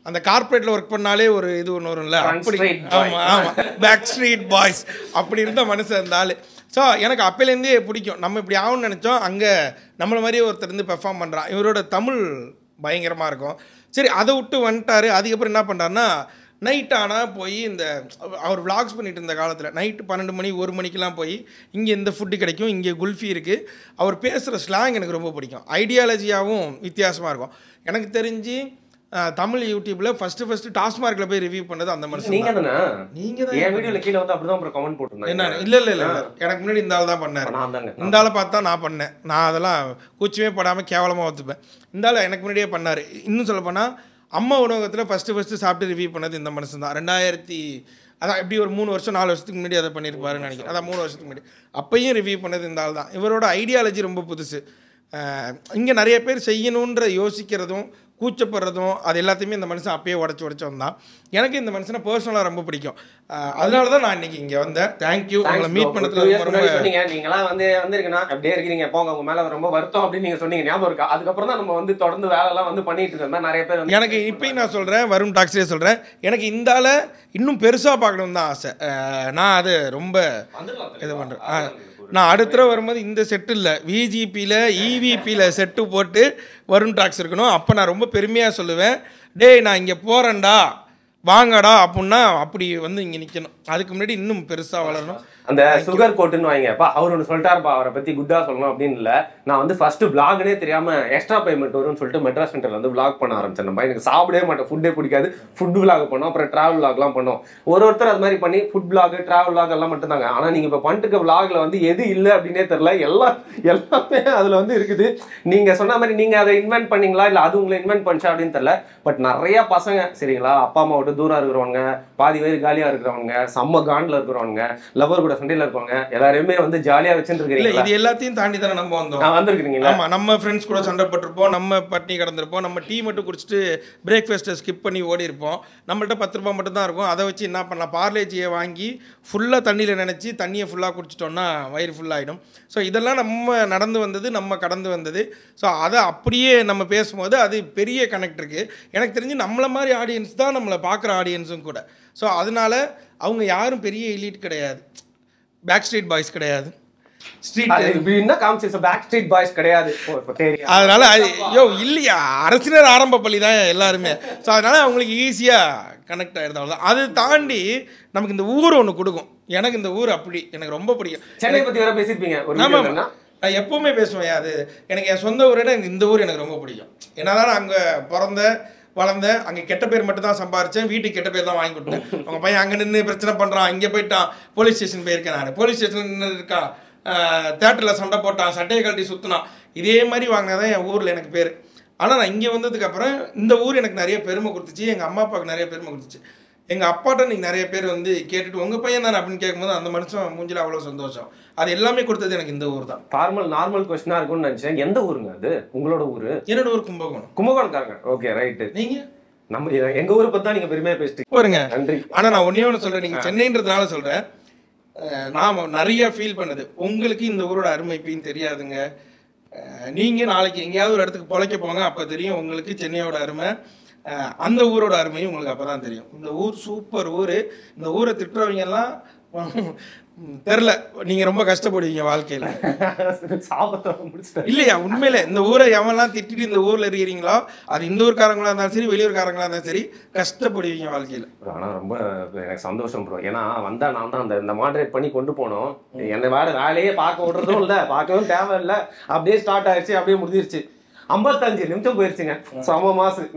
அந்த கார்பரேட்டில் ஒர்க் பண்ணாலே ஒரு இது ஒன்று வரும்ல, அப்படி. ஆமாம், பேக் ஸ்ட்ரீட் பாய்ஸ் அப்படி இருந்த மனுஷன் இருந்தால். ஸோ எனக்கு அப்போலேருந்தே பிடிக்கும். நம்ம இப்படி ஆகும்னு நினச்சோம், அங்கே நம்மளை மாதிரியே ஒருத்தர் இருந்து பெர்ஃபார்ம் பண்ணுறான். இவரோட தமிழ் பயங்கரமாக இருக்கும். சரி, அதை விட்டு வந்துட்டார். அதுக்கப்புறம் என்ன பண்ணுறாருன்னா, நைட் ஆனால் போய் இந்த அவர் விளாக்ஸ் பண்ணிட்டு இருந்த காலத்தில் நைட்டு 12 மணி 1 மணிக்கெலாம் போய் இங்கே இந்த ஃபுட்டு கிடைக்கும், இங்கே குல்ஃபி இருக்குது. அவர் பேசுகிற ஸ்லாங் எனக்கு ரொம்ப பிடிக்கும். ஐடியாலஜியாகவும் வித்தியாசமாக இருக்கும். எனக்கு தெரிஞ்சு தமிழ் யூடியூப்ல ஃபர்ஸ்ட் டாஸ்மார்க்ல போய் ரிவ்யூ பண்ணது அந்த மனுஷன். நீங்க தானே? நீங்க தான் என் வீடியோல கீழ வந்து அப்படிதான் அப்புறம் கமெண்ட் போட்டுருந்தீங்க. என்ன? இல்ல எனக்கு முன்னாடி இந்த ஆள் தான் பண்ணாரு. இந்த ஆளை பார்த்தா நான் பண்ணேன். நான் அதெல்லாம் கூச்சமே படாம கேவலமா ஒத்துப்பேன். இந்த ஆள் எனக்கு முன்னாடியே பண்ணாரு. இன்னும் சொல்ல போனா அம்மா உணவகத்தில் ஃபஸ்ட்டு சாப்பிட்டு ரிவ்யூ பண்ணது இந்த மனுஷன் தான். 2000 அதான் எப்படி ஒரு 3 வருஷம் 4 வருஷத்துக்கு முன்னாடி அதை பண்ணியிருப்பாருன்னு நினைக்கிறேன். அதான் 3 வருஷத்துக்கு முன்னாடி. அப்பையும் ரிவ்யூ பண்ணது இந்த ஆள் தான். இவரோட ஐடியாலஜி ரொம்ப புதுசு. இங்கே நிறைய பேர் செய்யணுன்ற யோசிக்கிறதும் கூச்சப்படுறதும் அது எல்லாத்தையுமே இந்த மனுஷன் அப்பயே உடச்சி வந்தான். எனக்கு இந்த மனுஷனை பர்சனலாக ரொம்ப பிடிக்கும். அதனால தான் நான் இன்னைக்கு இங்கே வந்தேன். தேங்க்யூ. உங்களை மீட் பண்ணதுல சொன்னீங்க. நீங்களாம் வந்திருக்கீங்கன்னா அப்படியே இருக்கிறீங்க போங்க, உங்க மேலே ரொம்ப வருத்தம் அப்படின்னு நீங்கள் சொன்னீங்க, ஞாபகம் இருக்கா? அதுக்கப்புறம் தான் நம்ம வந்து தொடர்ந்து வேலைலாம் வந்து பண்ணிட்டு இருக்கோம். நிறைய பேர் எனக்கு இப்பயும் நான் சொல்கிறேன், வரும் டாக்ஸிலே சொல்கிறேன், எனக்கு இந்த ஆளை இன்னும் பெருசாக பார்க்கணுன்னு தான் ஆசை. நான் அது ரொம்ப இது பண்ணுறேன். நான் அடுத்த தடவை வரும்போது இந்த செட்டு இல்லை, விஜிபியில் இவிபியில் செட்டு போட்டு வருண் டாக்ஸ் இருக்கணும். அப்போ நான் ரொம்ப பெருமையாக சொல்லுவேன், டேய் நான் இங்கே போகிறேன்டா வாங்கடா அப்படின்னா அப்படி வந்து இங்கே நிற்கணும். அதுக்கு முன்னாடி இன்னும் பெருசாக வளரணும். அந்த சுகர் கோட்டுன்னு வாங்கப்பா, அவர் ஒன்று சொல்லிட்டாருப்பா, அவரை பற்றி குட்டாக சொல்லணும் அப்படின்னு இல்லை. நான் வந்து ஃபஸ்ட்டு விளாக்னே தெரியாமல் எக்ஸ்ட்ரா பேமெண்ட் வரும்னு சொல்லிட்டு மெட்ராஸ் சென்டரில் வந்து விளாக் பண்ண ஆரம்பிச்சேன். நம்ம எனக்கு சாப்பிடவே மாட்டேன், ஃபுட்டே பிடிக்காது. ஃபுட் விளாக் பண்ணோம், அப்புறம் ட்ராவல் விளாக்லாம் பண்ணோம். ஒருத்தர் அது மாதிரி பண்ணி ஃபுட் விளாக் ட்ராவல் விளாக் எல்லாம் மட்டும்தாங்க. ஆனால் நீங்கள் இப்போ பண்ணிட்டு விளாகில் வந்து எது இல்லை அப்படின்னே தெரில, எல்லாமே அதில் வந்து இருக்குது. நீங்கள் சொன்ன மாதிரி நீங்கள் அதை இன்வென்ட் பண்ணீங்களா இல்லை அது உங்களை இன்வென்ட் பண்ணிச்சா அப்படின்னு தெரில. பட் நிறையா பசங்க சரிங்களா, அப்பா அம்மா விட்டு தூரம் இருக்கிறவங்க, பாதி பேர் காலியாக இருக்கிறவங்க, செம்ம காண்டில் இருக்கிறவங்க, லவர் கூட சண்டையில் இருப்பாங்க, எல்லாருமே வந்து ஜாலியா வச்சுருக்கீங்க. இது எல்லாத்தையும் தாண்டி தானே நம்ம வந்திருக்கீங்க. ஆமா, நம்ம ஃப்ரெண்ட்ஸ் கூட சண்டை போட்டிருப்போம், நம்ம பட்டினி கிடந்திருப்போம், நம்ம டீ மட்டும் குடிச்சிட்டு பிரேக்ஃபாஸ்ட்டை ஸ்கிப் பண்ணி ஓடி இருப்போம். நம்மள்ட்ட 10 ரூபா மட்டும் தான் இருக்கும். அதை வச்சு என்ன பண்ணலாம், பார்லேஜியை வாங்கி ஃபுல்லாக தண்ணியில் நினச்சி தண்ணியை ஃபுல்லாக குடிச்சிட்டோம்னா வயிறு ஃபுல்லாகிடும். ஸோ இதெல்லாம் நம்ம நடந்து வந்தது, நம்ம கடந்து வந்தது. ஸோ அதை அப்படியே நம்ம பேசும்போது அது பெரிய கனெக்ட் இருக்குது. எனக்கு தெரிஞ்சு நம்மளை மாதிரி ஆடியன்ஸ் தான் நம்மளை பார்க்குற ஆடியன்ஸும் கூட. ஸோ அதனால அவங்க யாரும் பெரிய எலீட் கிடையாது, பேக் ஸ்ட்ரீட் பாய்ஸ் கிடையாது. ஸ்ட்ரீட் இப்படின்னா காமிச்சு பேக் ஸ்ட்ரீட் பாய்ஸ் கிடையாது. அதனால இல்லையா, அரசினர் ஆரம்ப பள்ளி தான் எல்லாருமே. ஸோ அதனால அவங்களுக்கு ஈஸியாக கனெக்ட் ஆகிடுது. அவ்வளோதான். அது தாண்டி நமக்கு இந்த ஊர் ஒன்று கொடுக்கும். எனக்கு இந்த ஊர் அப்படி எனக்கு ரொம்ப பிடிக்கும். சென்னை பற்றி வேற பேசியிருப்பீங்க. ஆமாம், நான் எப்போவுமே பேசுவேன். அது எனக்கு என் சொந்த ஊரை எனக்கு இந்த ஊர் எனக்கு ரொம்ப பிடிக்கும். என்னதான் நான் அங்கே வளர்ந்தேன், அங்கே கெட்ட பேர் மட்டும் தான் சம்பாரிச்சேன், வீட்டுக்கு கெட்ட பேர் தான் வாங்கி கொடுத்தேன். அவங்க பையன் அங்கே நின்று பிரச்சனை பண்ணுறான், இங்கே போயிட்டான், போலீஸ் ஸ்டேஷன் போயிருக்கேன். நான் போலீஸ் ஸ்டேஷனில் நின்று இருக்கான், தேட்டரில் சண்டை போட்டான், சட்டையை கழட்டி சுற்றினான். இதே மாதிரி வாங்கினதான் என் ஊரில் எனக்கு பேர். ஆனால் நான் இங்கே வந்ததுக்கப்புறம் இந்த ஊர் எனக்கு நிறைய பெருமை கொடுத்துச்சு, எங்கள் அம்மா அப்பாவுக்கு நிறைய பெருமை கொடுத்துச்சு. எங்கள் அப்பாட்ட நீங்கள் நிறைய பேர் வந்து கேட்டுட்டு உங்கள் பையன் தானே அப்படின்னு கேட்கும்போது அந்த மனுஷன் மூஞ்சில் அவ்வளோ சந்தோஷம். அது எல்லாமே கொடுத்தது எனக்கு இந்த ஊர் தான். நார்மல் கொஸ்டினாக இருக்கும்னு நினச்சேன். எந்த ஊருங்க அது? உங்களோட ஊர்? என்னோட ஊர் கும்பகோணம். கும்பகோணக்காரங்க. Okay, right. நீங்கள்? நம்ம எங்கள் ஊரை பற்றி தான் நீங்கள் பெருமையாக பேசிட்டு போருங்க. நன்றி. ஆனால் நான் ஒன்றே ஒன்று சொல்கிறேன், நீங்கள் சென்னைன்றதுனால சொல்கிறேன். நான் நிறைய ஃபீல் பண்ணுது, உங்களுக்கு இந்த ஊரோட அருமை இப்படின்னு தெரியாதுங்க. நீங்கள் நாளைக்கு எங்கேயாவது ஒரு இடத்துக்கு பொழைக்க போங்க, அப்போ தெரியும் உங்களுக்கு சென்னையோட அருமை, அந்த ஊரோட அருமையும் உங்களுக்கு அப்போ தான் தெரியும். இந்த ஊர் சூப்பர் ஊர். இந்த ஊரை திட்டுறவங்கெல்லாம் தெரில, நீங்கள் ரொம்ப கஷ்டப்படுவீங்க வாழ்க்கையில். இல்லையா, உண்மையில இந்த ஊரை எவன்லாம் திட்டிட்டு இந்த ஊரில் இருக்கிறீங்களோ, அது இந்த ஊர்க்காரங்களா இருந்தாலும் சரி வெளியூர்காரங்களா இருந்தாலும் சரி, கஷ்டப்படுவீங்க வாழ்க்கையில். ஆனால் ரொம்ப எனக்கு சந்தோஷம் ப்ரோ. ஏன்னா வந்தால் நான் தான் இந்த மாடரேட் பண்ணி கொண்டு போனோம். என்னை வேலையே பார்க்க விடுறதும் இல்லை, பார்க்கவும் தேவையில்லை. அப்படியே ஸ்டார்ட் ஆயிடுச்சு, அப்படியே முடிஞ்சிருச்சு. 55 நிமிஷம் போயிருச்சுங்க. சம மாசம்.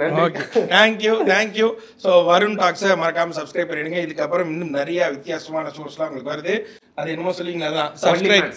தேங்க்யூ. ஸோ வருண் டாக்ஸை மறக்காமல் சப்ஸ்கிரைப் பண்ணிடுங்க. இதுக்கப்புறம் இன்னும் நிறைய வித்தியாசமான சோர்ஸ்லாம் உங்களுக்கு வருது. அது என்னமோ சொல்லிங்களா தான், சப்ஸ்கிரைப்